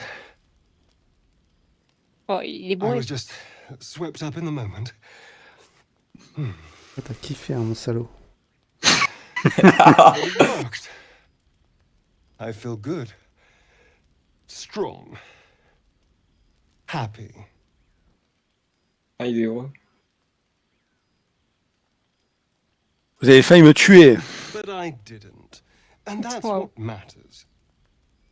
Oh, il est I bon. was just swept up in the moment. Ah, t'as kiffé, hein, mon salaud. It worked. I feel good. Strong. Happy. Ah, il est heureux. Vous avez failli me tuer. But I didn't. And that's Wow. what matters.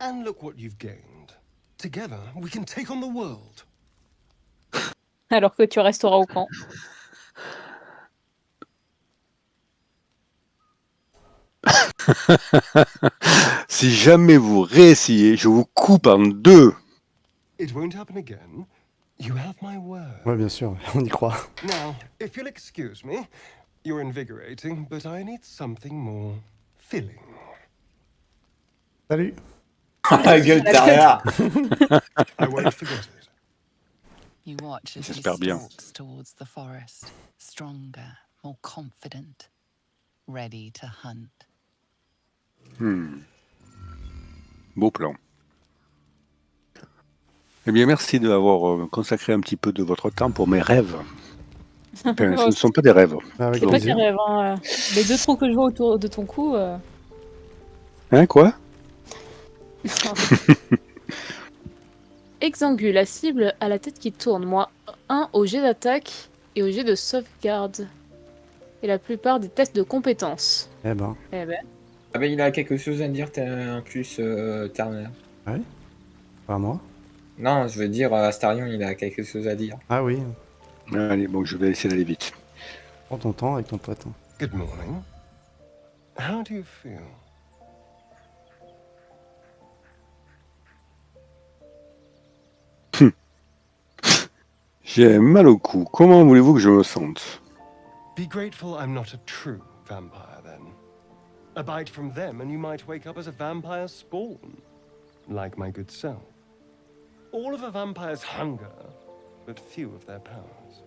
And look what you've gained. Together, we can take on the world. Alors que tu resteras au camp. Si jamais vous réessayez, je vous coupe en deux. It won't happen again. You have my word. Ouais, bien sûr, on y croit. Now, if you'll excuse me, you're invigorating, but I need something more filling. Salut. La gueule derrière. I won't forget it. You watch as he J'espère bien. stalks towards the forest, stronger, more confident, ready to hunt. Beau plan. Eh bien, merci d'avoir consacré un petit peu de votre temps pour mes rêves. Enfin, ce ne sont pas des rêves. Avec C'est pas plaisir. qu'il rêve. Hein. Les deux trous que je vois autour de ton cou. Hein, quoi? Exangue, la cible à la tête qui tourne. Moi, 1 au jet d'attaque et au jet de sauvegarde. Et la plupart des tests de compétences. Eh ben, Eh ben, Ah ben il a quelque chose à dire en plus, Turner. pas moi. Non, je veux dire, Astarion, il a quelque chose à dire. Ah oui, Allez, bon, je vais essayer d'aller vite. prends ton temps avec ton pote. Hein. Good morning. How do you feel? J'ai mal au cou. Comment voulez-vous que je me sente? Be grateful I'm not a true vampire, then. A bite from them, and you might wake up as a vampire spawn, like my good self. All of a vampire's hunger, but few of their powers.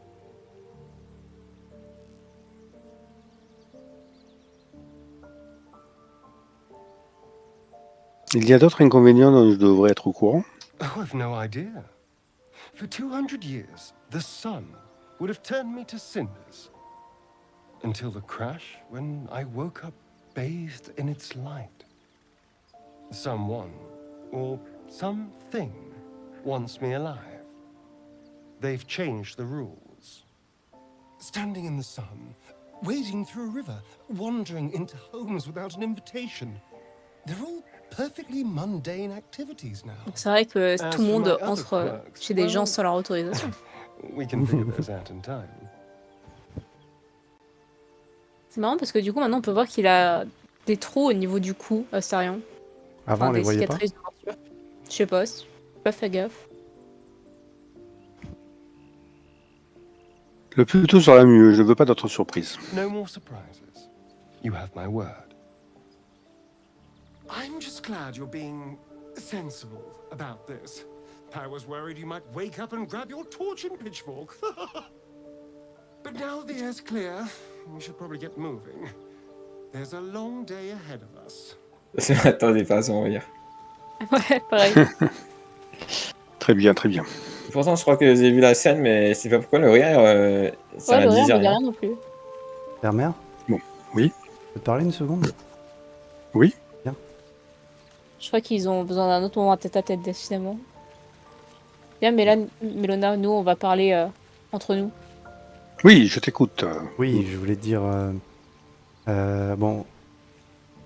Il y a d'autres inconvénients dont je devrais être au courant? Oh, I've no idea. For 200 years, the sun would have turned me to cinders. Until the crash when I woke up bathed in its light. Someone, or something, wants me alive. They've changed the rules. Standing in the sun, wading through a river, wandering into homes without an invitation. They're all perfectly mundane activities now. c'est vrai que As tout le for monde my other entre quirks, chez des gens well, sans leur autorisation. We can figure those out in time. C'est marrant parce que du coup, maintenant, on peut voir qu'il a des trous au niveau du cou, Astarion. Avant, on les des voyait pas. cicatrices de morsure. Je sais pas, j'ai pas fait gaffe. Le plus tôt sera mieux. Je veux pas d'autres surprises. No more surprises. You have my word. I'm just glad you're being sensible about this. I was worried you might wake up and grab your torch and pitchfork. But now the air's clear, we should probably get moving. There's a long day ahead of us. Je m'attendais pas à son rire. Ouais, pareil. Très bien, très bien. Pourtant, je crois que j'ai vu la scène, mais je sais pas pourquoi le rire, ça Ouais, ne le rire, disait me dit rien. rien non plus. Père-mère, Oui, je peux te parler une seconde? oui. Je crois qu'ils ont besoin d'un autre moment à tête, décidément. Bien, Mélona, nous, on va parler entre nous. Oui, je t'écoute. Oui, je voulais te dire. Bon,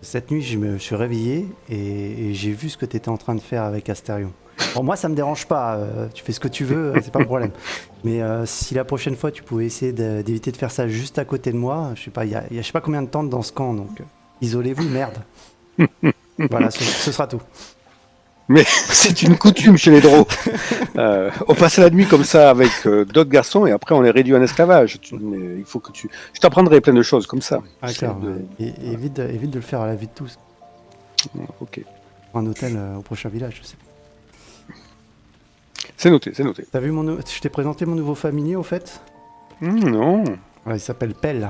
cette nuit, je me suis réveillé et j'ai vu ce que tu étais en train de faire avec Astarion. Bon, moi, ça me dérange pas. Tu fais ce que tu veux, c'est pas un problème. Mais si la prochaine fois, tu pouvais essayer d'éviter de faire ça juste à côté de moi, je sais pas, il y a je sais pas combien de temps dans ce camp, donc isolez-vous, merde. Voilà, ce sera tout. Mais c'est une coutume chez les drôles. On passe la nuit comme ça avec d'autres garçons et après on les réduit en esclavage. Mais il faut que tu... Je t'apprendrai plein de choses comme ça. Ah, clair, et évite de le faire à la vue de tous. Ok. Pour un hôtel au prochain village, je sais pas. C'est noté, c'est noté. T'as vu je t'ai présenté mon nouveau familier, au fait? Non. Ouais, il s'appelle Pell.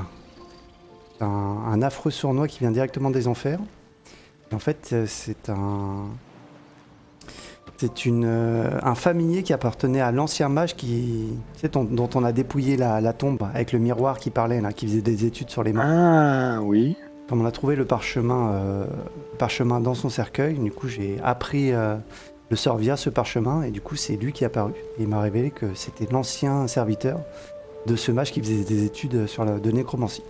C'est un affreux sournois qui vient directement des enfers. Et en fait, c'est un familier qui appartenait à l'ancien mage qui, tu sais, dont on a dépouillé la tombe avec le miroir qui parlait, là, qui faisait des études sur les morts. Ah oui. Comme on a trouvé le parchemin dans son cercueil, du coup j'ai appris le sort via ce parchemin et du coup c'est lui qui est apparu. Et il m'a révélé que c'était l'ancien serviteur de ce mage qui faisait des études de nécromancie.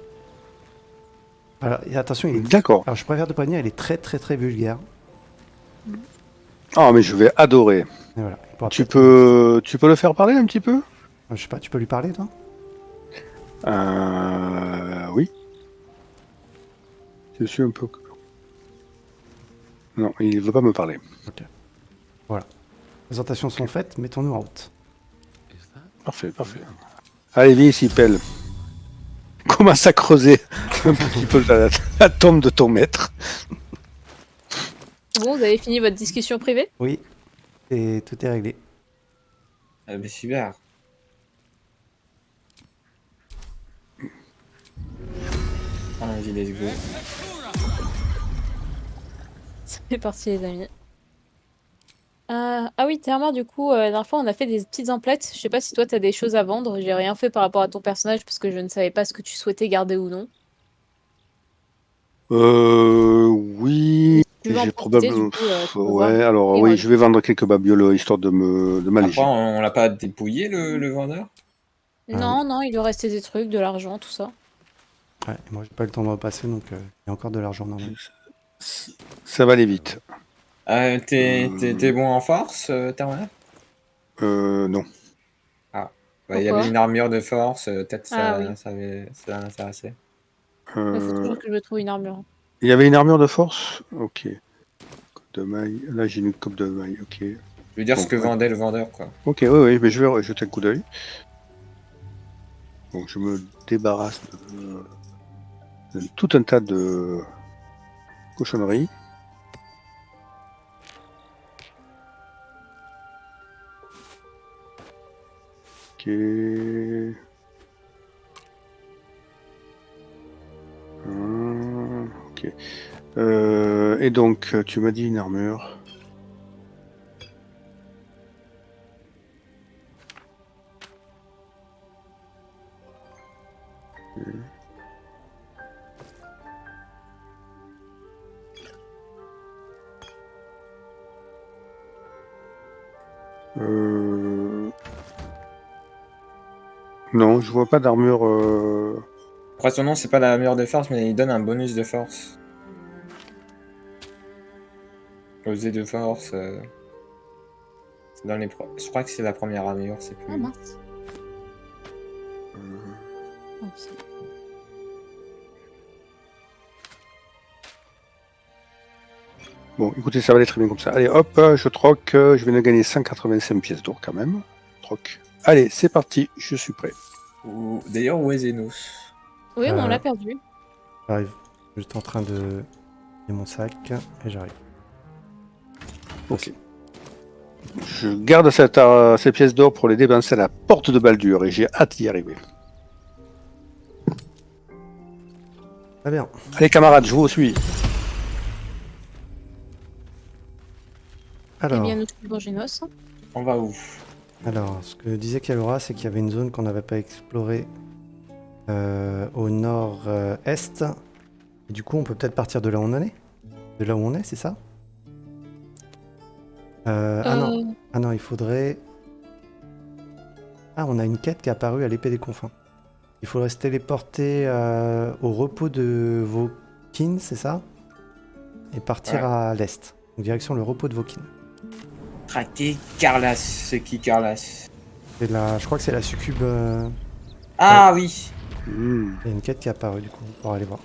Alors, et attention, D'accord. alors je préfère te prévenir, il est très très très vulgaire. Ah mais je vais adorer. Et voilà. Il pourra Tu peut-être- peux le faire parler un petit peu? Je sais pas, tu peux lui parler toi? Oui. Je suis un peu... Non, il veut pas me parler. Les présentations sont faites, mettons-nous en route. Parfait, parfait. Allez, viens ici, Pelle. Commence à creuser un petit peu la tombe de ton maître. Bon, vous avez fini votre discussion privée? Oui, et tout est réglé. Ah, mais super. Allons-y, let's go. C'est parti, les amis. Ah oui, Therma, du coup, la dernière fois, on a fait des petites emplettes. Je sais pas si toi, t'as des choses à vendre. J'ai rien fait par rapport à ton personnage parce que je ne savais pas ce que tu souhaitais garder ou non. Oui. Tu veux en j'ai profiter, probablement. du coup, tu peux Ouais, voir. alors Et oui, ouais. je vais vendre quelques babioles histoire de Après, m'alléger. on l'a pas dépouillé, le vendeur? Non, non, il lui restait des trucs, de l'argent, tout ça. Ouais, moi j'ai pas eu le temps de repasser, donc il y a encore de l'argent dans le. Ça va aller vite. T'es bon en force, Terminaire? Non. Ah. Bah, il y Pourquoi? avait une armure de force, peut-être Ah oui. ça l'intéressait. Il faut Euh, toujours que je trouve une armure. Il y avait une armure de force? Ok. Coupe de maille. Là, j'ai une coupe de maille. Ok. Je veux dire Bon, ce que ouais. vendait le vendeur, quoi. Ok, oui, mais je vais jeter un coup d'œil. Bon, je me débarrasse de tout un tas de cochonneries. Ok. Ok. Et donc, tu m'as dit une armure. Non, je vois pas d'armure. Après, son nom, c'est pas l'armure de force, mais il donne un bonus de force. Osé de force. C'est dans les je crois que c'est la première armure, c'est Ah plus. mince. Oh, c'est- Bon, écoutez, ça va aller très bien comme ça. Allez, hop, je troque. Je viens de gagner 185 pièces d'or quand même. Troque. Allez, c'est parti. Je suis prêt. D'ailleurs, où est Zénos? Oui, on Euh, l'a perdu. J'arrive. Juste en train de. Il y a mon sac et j'arrive. Ok. Je garde ces pièces d'or pour les dépenser à la porte de Baldur et j'ai hâte d'y arriver. Très bien. Allez, camarades, je vous suis. Eh Alors, bien, nous suivons Genos. On va où? ce que disait Kalora, c'est qu'il y avait une zone qu'on n'avait pas explorée au nord-est. Et du coup, on peut peut-être partir de là où on en est. De là où on est, c'est ça Ah non. Ah non, il faudrait... Ah, on a une quête qui est apparue à l'épée des confins. Il faudrait se téléporter au repos de Vokin, c'est ça? Et partir Ouais. à l'est. Donc direction le repos de Vokin. Traquer Carlas. C'est qui Carlas? Je crois que c'est la succube... Ah oui! Hmm. Il y a une quête qui est apparue, du coup, pour aller voir.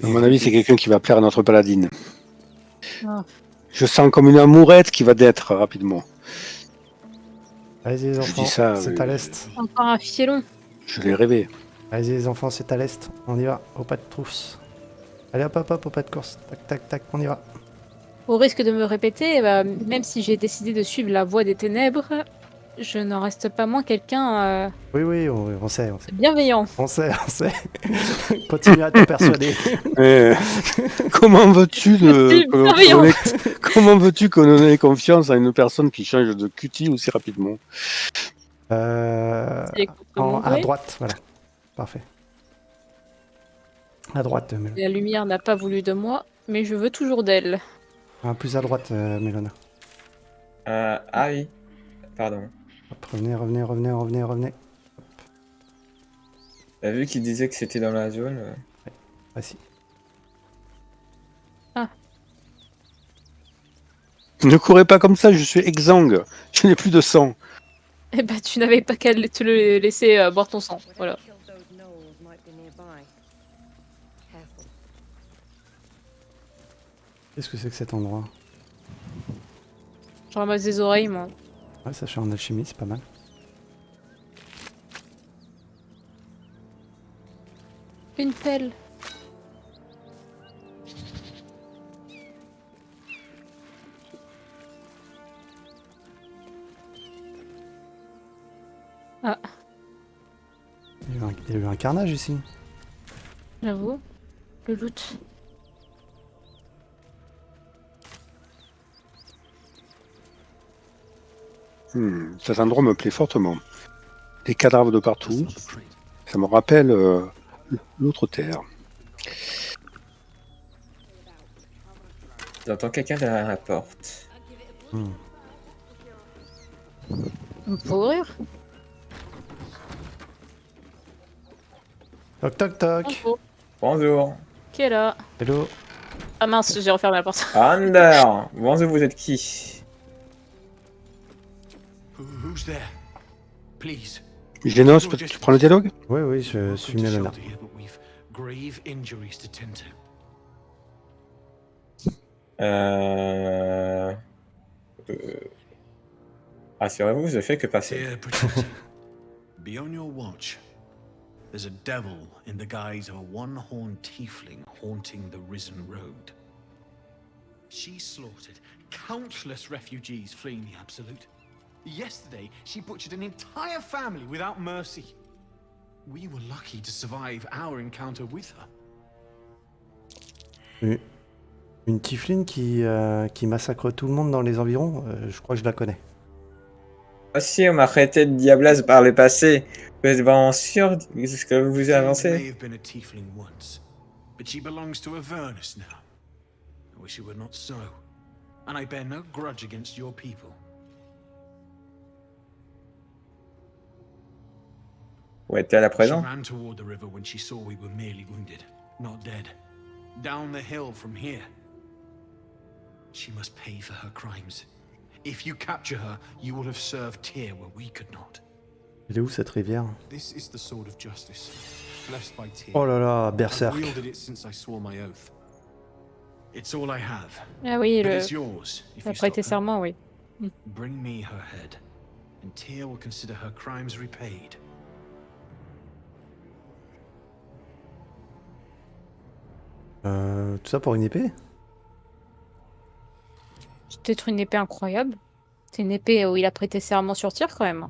À mon avis, c'est quelqu'un qui va plaire à notre paladine. Ah. Je sens comme une amourette qui va d'être rapidement. Allez-y les Je enfants, dis ça, c'est mais- à l'est. Encore un fielon. Je l'ai rêvé. Allez-y les enfants, c'est à l'est. On y va, au pas de trousse. Allez hop hop hop, au pas de course. Tac tac tac, on y va. Au risque de me répéter, même si j'ai décidé de suivre la voie des ténèbres, je n'en reste pas moins quelqu'un Oui oui, on sait, on sait. bienveillant. On sait, on sait. Continue à te persuader. Eh, comment veux-tu Merci, bienveillant. comment veux-tu qu'on ait confiance à une personne qui change de cutie aussi rapidement? C'est contre mon À gré. droite, voilà. Parfait. À droite, Mélona. La lumière n'a pas voulu de moi, mais je veux toujours d'elle. Plus à droite, Mélona. Ah oui. Pardon. Hop, revenez. T'as vu qu'il disait que c'était dans la zone? Ah si. Ne courez pas comme ça, je suis exsangue. Je n'ai plus de sang. Eh ben, tu n'avais pas qu'à te le laisser boire ton sang. Voilà. Qu'est-ce que c'est que cet endroit? Je ramasse des oreilles, moi. Ouais, ça fait en alchimie, c'est pas mal. Une pelle. Ah, Il y a eu un carnage ici. j'avoue. Le loot. Cet endroit me plaît fortement. Des cadavres de partout. Ça me rappelle l'autre terre. J'entends quelqu'un derrière la porte. Hmm. On peut ouvrir. Toc toc toc. Bonjour. Bonjour. Qui est là? Hello. Ah mince, j'ai refermé la porte. Ander. Bonjour, vous êtes qui? Who's there? Please. Génos, tu prends le dialogue? Oui, oui, je suis Melona. Shelter here, but we've grave injuries to tend to. Rassurez-vous, je fais que passer. Dear protector, be on your watch. There's a devil in the guise of a one-horned tiefling haunting the Risen Road. She slaughtered countless refugees fleeing the Absolute. Yesterday, she butchered an entire family without mercy. We were lucky to survive our encounter with her. Une tiefling qui massacre tout le monde dans les environs, je crois que je la connais. Si on m'a arrêté de Diablas par le passé, vous êtes vraiment sûr de ce que vous May avancez? have been a tiefling once, but she belongs to Avernus now. I wish it were not so, and I bear no grudge against your people. Où est-elle à She présent? ran toward the river when she saw we were merely wounded, not dead. Down the hill from here. She must pay for her crimes. If you capture her, you will have served Tyr where we could not. Elle est où cette rivière? This is the sword of justice, blessed by Tyr. Oh là là, I've berserk. wielded it since I swore my oath. It's all I have. Ah oui, But le... it's yours if la you stop prêter her. serment, oui. Bring me her head, and Tyr will consider her crimes repaid. Tout ça pour une épée? C'est peut-être une épée incroyable. C'est une épée où il a prêté serment sur Tyr quand même.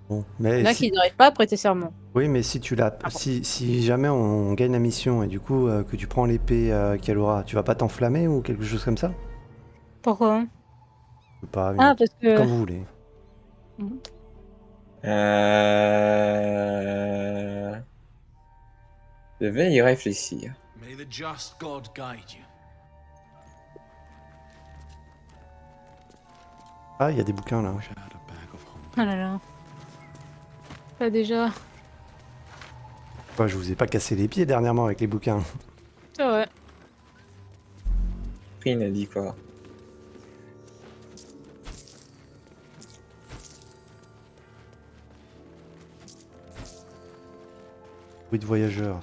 Bon, Il y mais en a qui n'arrivent pas à prêter serment. oui, mais si tu l'as, si jamais on gagne la mission et du coup que tu prends l'épée qu'elle aura, tu vas pas t'enflammer ou quelque chose comme ça? Pourquoi? Je sais pas, Ah, parce que... comme vous voulez. Je vais y réfléchir. May the just God guide you. Ah, il y a des bouquins là. Oh là là. Pas déjà. Ouais, je vous ai pas cassé les pieds dernièrement avec les bouquins. C'est vrai. Prine a dit quoi? Bruit de voyageurs.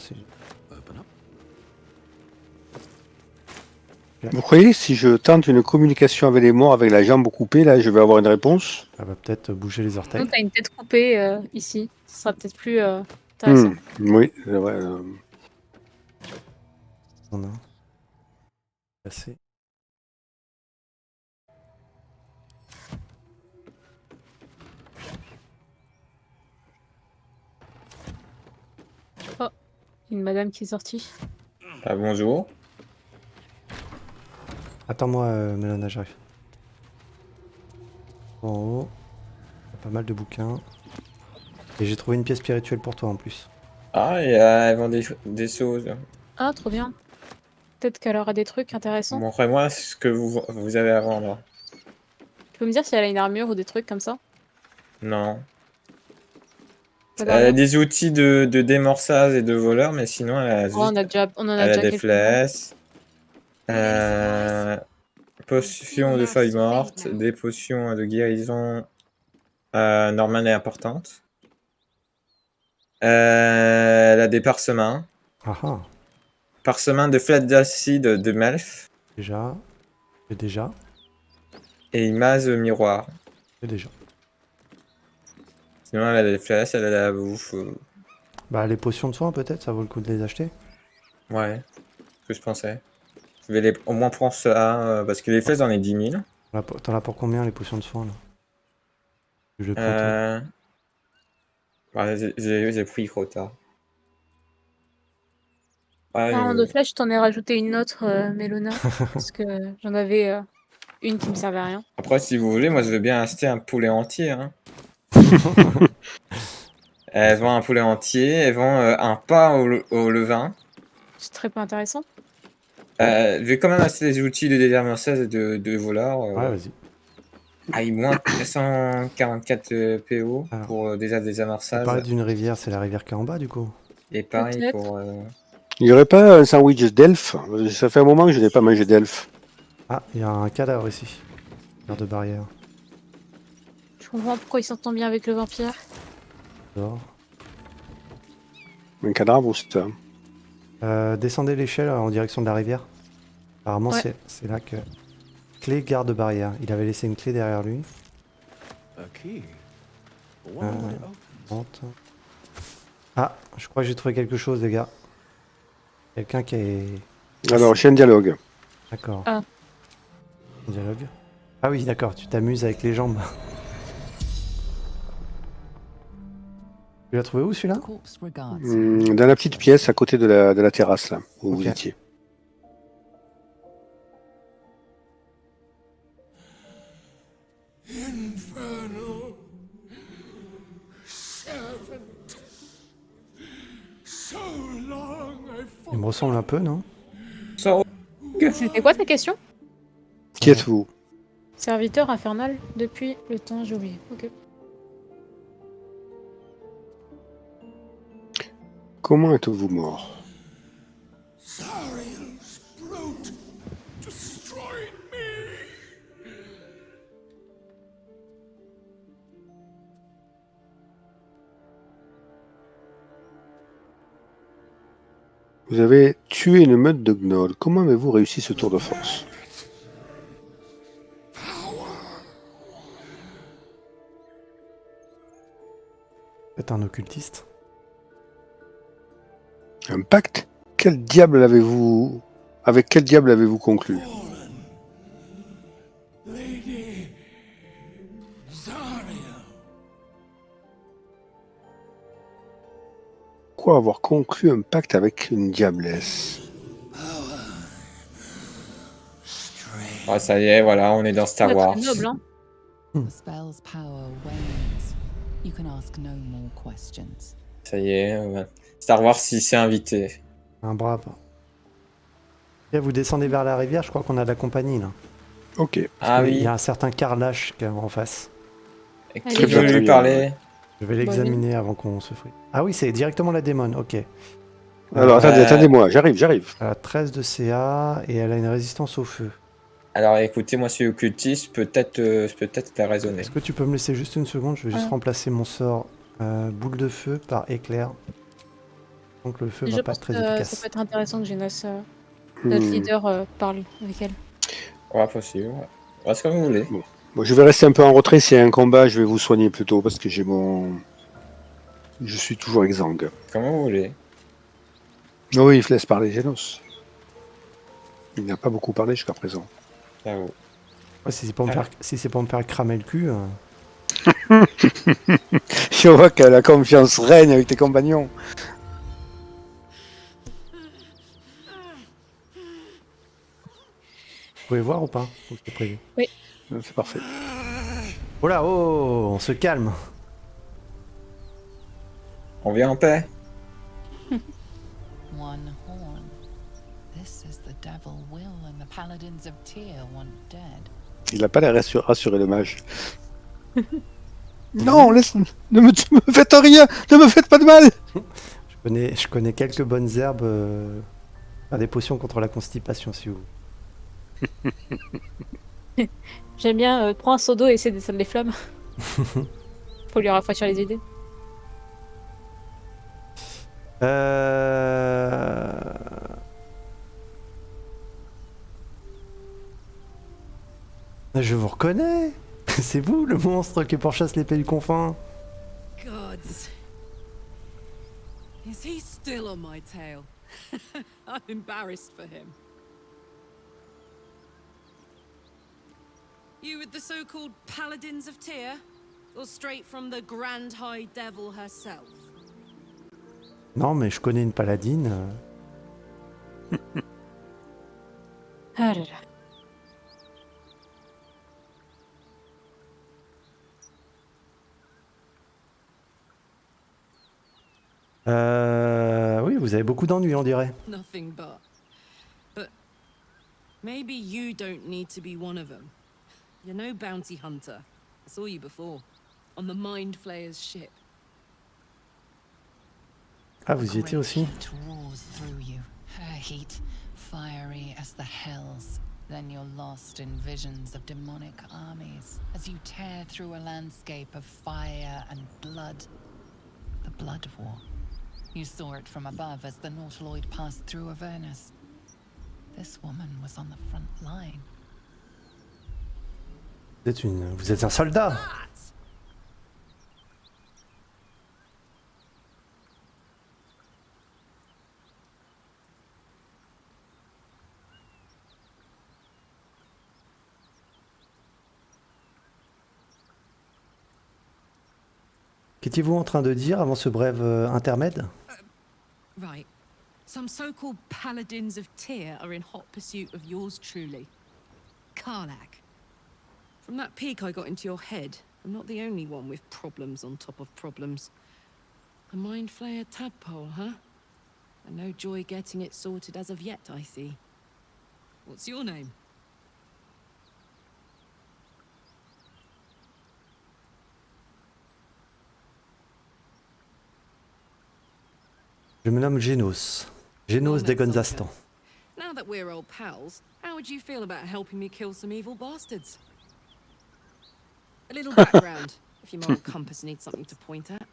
Open up. Vous croyez que si je tente une communication avec les morts avec la jambe coupée, là, je vais avoir une réponse? Elle va peut-être bouger les orteils. Donc t'as une tête coupée ici. Ce sera peut-être plus intéressant. Oui, c'est vrai. On a assez. Une madame qui est sortie. Ah, bonjour. Attends-moi, Mélana, j'arrive. En haut, il y a pas mal de bouquins. Et j'ai trouvé une pièce spirituelle pour toi en plus. Ah, et elles vendent des choses. Ah, trop bien. Peut-être qu'elle aura des trucs intéressants. Montrez-moi ce que vous avez à vendre. Tu peux me dire si elle a une armure ou des trucs comme ça? Non. Pas Elle a d'armure. des outils de démorçage et de voleur, mais sinon elle a juste... Oh, on en a elle a déjà des quelques-uns. flèches. Potions de feuilles mortes, des potions de guérison normales et importantes. Elle a des parsemins. Ah ah, Parsemins de flèches d'acide de Melf. déjà. Et déjà. Et une masse miroir. Et déjà. Sinon elle a des flèches, elle a la bouffe. Bah, les potions de soin, peut-être, ça vaut le coup de les acheter. Ouais, ce que je pensais. Je vais au moins prendre ça, parce que les flèches j'en ai 10 000. T'en as pour combien les potions de soin là? Je le prends Ouais, j'ai pris trop tard. Ouais, En de flèches, je t'en ai rajouté une autre, Mélona. Parce que j'en avais une qui me servait à rien. Après, si vous voulez, moi je veux bien acheter un poulet entier. Hein. Elles vendent un poulet entier, elles vendent un pain au levain. C'est très peu intéressant. Je vais quand même acheter des outils de désamorçage et de voleur. Ouais, vas-y. Moins 344 PO Alors, pour déjà des On désamorçage. parlait d'une rivière, c'est la rivière qui est en bas du coup. Et pareil Peut-être. pour. Il n'y aurait pas un sandwich d'elfe? Ça fait un moment que je n'ai pas mangé d'elfe. Ah, il y a un cadavre ici. Garde de barrière. Je comprends pourquoi il s'entend bien avec le vampire. Dehors. Un cadavre ou c'est ça? Descendez l'échelle en direction de la rivière. Apparemment, Ouais. c'est là que. Clé garde barrière. Il avait laissé une clé derrière lui. A key. One way opens. Monte. Ah, je crois que j'ai trouvé quelque chose, les gars. Quelqu'un qui est. Alors, j'ai un dialogue. D'accord. Ah. Un dialogue. Ah oui, d'accord, tu t'amuses avec les jambes. Tu l'as trouvé où celui-là? Corpse regards. Dans la petite pièce à côté de la terrasse, là, où Ok. vous étiez. Infernal servant. So long I Il me ressemble un peu, non? C'était quoi ta question? Qui êtes-vous? Serviteur infernal depuis le temps, j'ai oublié. Ok. Comment êtes-vous mort? Zariel's brute destroyed me. Vous avez tué une meute de gnolls. Comment avez-vous réussi ce tour de force? C'est un occultiste. Un pacte? Quel diable avez-vous... Avec quel diable avez-vous conclu? Lady Zariel. Quoi avoir conclu un pacte avec une diablesse? Ah, ça y est, voilà, on est dans Star Très Wars. noble, hein. The spell's power wanes. You can ask no more questions. Ça y est, Star Wars s'y s'est invité. Un brave. Et vous descendez vers la rivière, je crois qu'on a de la compagnie là. Ok. Ah Il oui, y a un certain Karlash qui est en face. qui Allez, veut bien. lui parler? Je vais l'examiner avant qu'on se frite. Ah oui, c'est directement la démon, ok. Alors, attendez-moi, j'arrive. Elle a 13 de CA et elle a une résistance au feu. Alors écoutez, moi je suis occultiste, peut-être la raisonner. Est-ce que tu peux me laisser juste une seconde? Je vais juste Ouais. remplacer mon sort boule de feu par éclair. Donc le feu Je va pas pense être que très ça efficace. peut être intéressant que Genos, notre leader, parle avec elle. Ouais, possible. Ouais, c'est comme vous voulez. Bon, je vais rester un peu en retrait. S'il y a un combat, je vais vous soigner plutôt parce que j'ai mon... Je suis toujours exsangue. Comme vous voulez. Oh oui, il laisse parler Genos. Il n'a pas beaucoup parlé jusqu'à présent. J'avoue. Ouais, si c'est pour me faire cramer le cul. Je vois que la confiance règne avec tes compagnons. Vous pouvez voir ou pas? Ou c'est prévu? C'est parfait. Oh là, oh, on se calme. On vient en paix. One horn. This is the devil Will and the paladins of Tyr want dead. Il n'a pas l'air rassuré le mage. Non, laisse... ne me faites rien, ne me faites pas de mal. Je connais quelques bonnes herbes. Faire des potions contre la constipation si vous. J'aime bien, prends un seau d'eau et essaie d'éteindre les flammes. Faut lui rafraîchir les idées. Je vous reconnais. C'est vous le monstre qui pourchasse l'épée du confin. Gods. Is he still on my tail? I'm embarrassed for him. You with the so-called paladins of Tyr? Or straight from the Grand High Devil herself? Non, mais je connais une paladine. Ah là là. Oui, vous avez beaucoup d'ennuis, on dirait. Nothing but. But Maybe you don't need to be one of them. You're no bounty hunter. I saw you before, on the Mind Flayer's ship. Ah, vous y étiez aussi? Heat roars through you, her heat fiery as the hells. Then you're lost in visions of demonic armies as you tear through a landscape of fire and blood. The Blood War. You saw it from above as the Nautiloid passed through Avernus. This woman was on the front line. Vous êtes un soldat. Qu'étiez-vous en train de dire avant ce bref intermède? Right. Some so-called paladins of Tyr are in hot pursuit of yours truly. Karlach. From that peek I got into your head, I'm not the only one with problems on top of problems. A Mind Flayer tadpole, huh? And no joy getting it sorted as of yet, I see. What's your name? Je me nomme Genos. Genos de Gonzastan. Now that we're old pals, how would you feel about helping me kill some evil bastards? A little background, if your moral compass needs something to point at.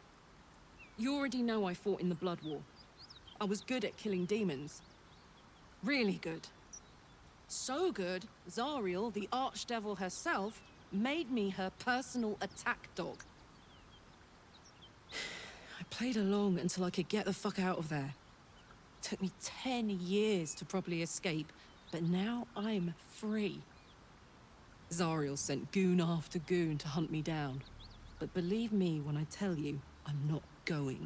You already know I fought in the Blood War. I was good at killing demons. Really good. So good, Zariel, the Archdevil herself, made me her personal attack dog. I played along until I could get the fuck out of there. Took me 10 years to properly escape, but now I'm free. Zariel sent goon after goon to hunt me down. But believe me when I tell you, I'm not going.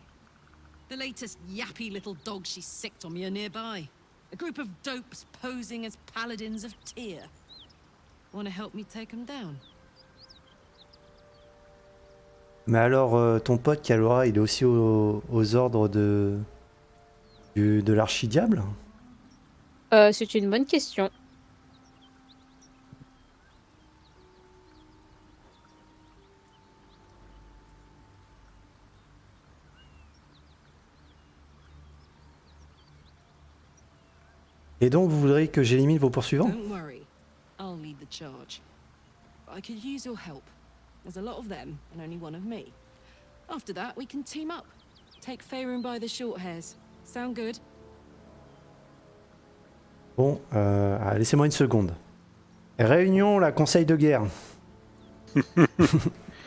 The latest yappy little dogs she sicked on me are nearby. A group of dopes posing as paladins of Tyr. Want to help me take them down? Mais alors, ton pote Kalora, il est aussi aux ordres de l'archidiable? C'est une bonne question. Et donc, vous voudriez que j'élimine vos poursuivants? Don't worry, I'll lead the charge. But I could use your help. There's a lot of them, and only one of me. After that, we can team up. Take Faerun by the short hairs. Sound good? Bon, laissez-moi une seconde. Réunion, la conseil de guerre.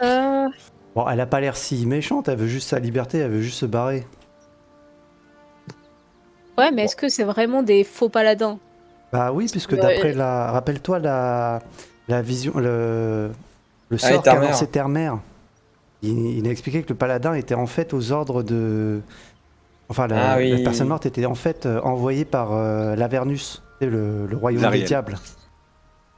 Bon, elle a pas l'air si méchante, elle veut juste sa liberté, elle veut juste se barrer. Ouais, mais est-ce que c'est vraiment des faux paladins? Bah oui, puisque d'après la... Rappelle-toi la vision... Le sort Termer. qu'a lancé Termer. Il a expliqué que le paladin était en fait aux ordres de... Enfin, la personne morte était en fait envoyée par l'Avernus, le royaume Zariel. des diables.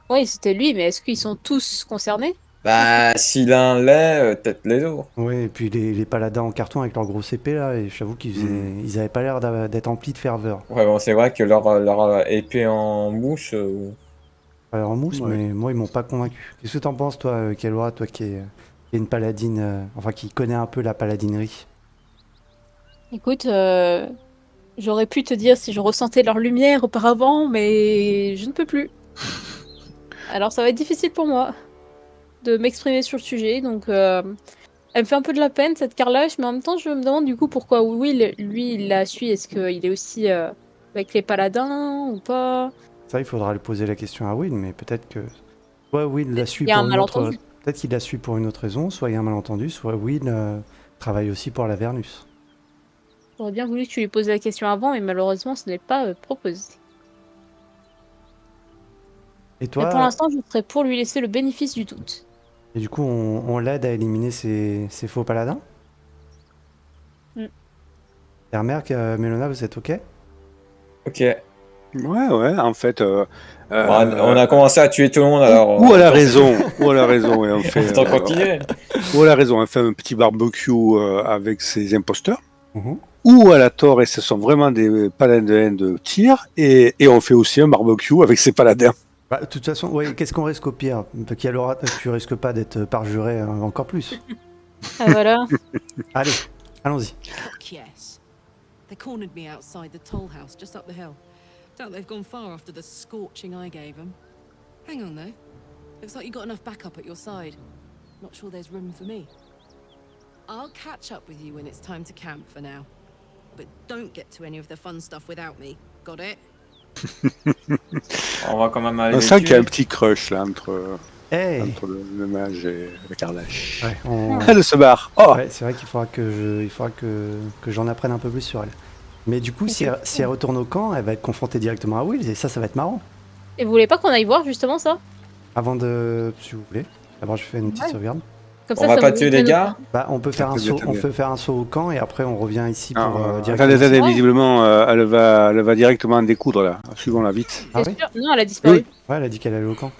Oui, c'était lui, mais est-ce qu'ils sont tous concernés? Bah, si l'un l'est, peut-être les autres. Oui, et puis les paladins en carton avec leur grosse épée là, et j'avoue qu'ils avaient pas l'air d'être emplis de ferveur. Ouais, bon, c'est vrai que leur épée en mouche. En mousse, Ouais. mais moi ils m'ont pas convaincu. Qu'est-ce que t'en penses toi, Kelora, toi qui est une paladine, enfin qui connaît un peu la paladinerie? Écoute, j'aurais pu te dire si je ressentais leur lumière auparavant, mais je ne peux plus. Alors ça va être difficile pour moi de m'exprimer sur le sujet, donc elle me fait un peu de la peine cette Karlach, mais en même temps je me demande du coup pourquoi Will, lui, il la suit. Est-ce qu'il est aussi avec les paladins ou pas? Ça, il faudra lui poser la question à Will, mais peut-être que soit Will la suit Il y a pour un une autre... malentendu. Peut-être qu'il la suit pour une autre raison, soit il y a un malentendu, soit Will travaille aussi pour l'Avernus. J'aurais bien voulu que tu lui poses la question avant, mais malheureusement ce n'est pas proposé. Et Mais pour toi, l'instant je serais pour lui laisser le bénéfice du doute. et du coup, on l'aide à éliminer ces faux paladins? Termer, Mélona, vous êtes ok? Ok. Ouais, en fait. Bon, on a commencé à tuer tout le monde alors. Ou elle a raison, ou elle a raison, et on fait. Autant continuer. Ou elle a raison, on fait un petit barbecue avec ses imposteurs. Mhm. ou à la Thor, et ce sont vraiment des paladins de tir, et on fait aussi un barbecue avec ces paladins. Bah, de toute façon, ouais, qu'est-ce qu'on risque au pire? Tu risques pas d'être parjuré encore plus. Ah voilà. Allez, allons-y. Fuck yes. They cornered me outside the toll house just up the hill. Doubt they've gone far after the scorching I gave them. Hang on though. Looks like you got enough backup at your side. Not sure there's room for me. I'll catch up with you when it's time to camp for now. But don't get to any of the fun stuff without me. Got it? On va quand même aller. On sent qu'il y a un petit crush là entre Hey le mage et le Carlash. Ouais, on- Elle se barre. Oh, ouais, c'est vrai qu'il faudra que j'en apprenne un peu plus sur elle. Mais du coup, si elle retourne au camp, elle va être confrontée directement à Will, et ça va être marrant. Et vous voulez pas qu'on aille voir justement ça? Avant de... si vous voulez. D'abord, je fais une petite Ouais. sauvegarde. Comme On va ça pas vous tuer les donne- gars. Bah, on peut faire un peut saut, bien, on bien. peut faire un saut au camp, et après on revient ici pour directement... attendez, Ouais. visiblement, elle va directement en découdre là. Suivons-la vite. Ah T'es oui? sûr Non, elle a disparu. Oui. Ouais, elle a dit qu'elle allait au camp.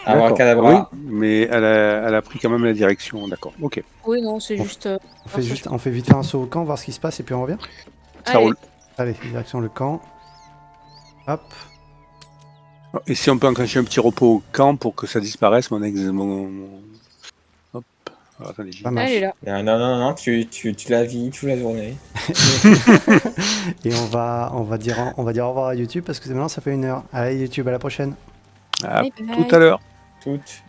Abracadabra. Oui, mais elle a pris quand même la direction. D'accord. Ok. Oui, non, c'est juste. On fait vite fait un saut au camp, voir ce qui se passe, et puis on revient. Ça Allez. roule. Allez, direction le camp. Hop. Et si on peut enclencher un petit repos au camp pour que ça disparaisse, Hop. Alors, attendez, j'y Ça vais. marche. Elle est là. Non, tu la vis toute la journée. Et on va dire au revoir à YouTube, parce que maintenant ça fait 1 heure. Allez YouTube, à la prochaine. À Bye bye. tout à l'heure. Toutes.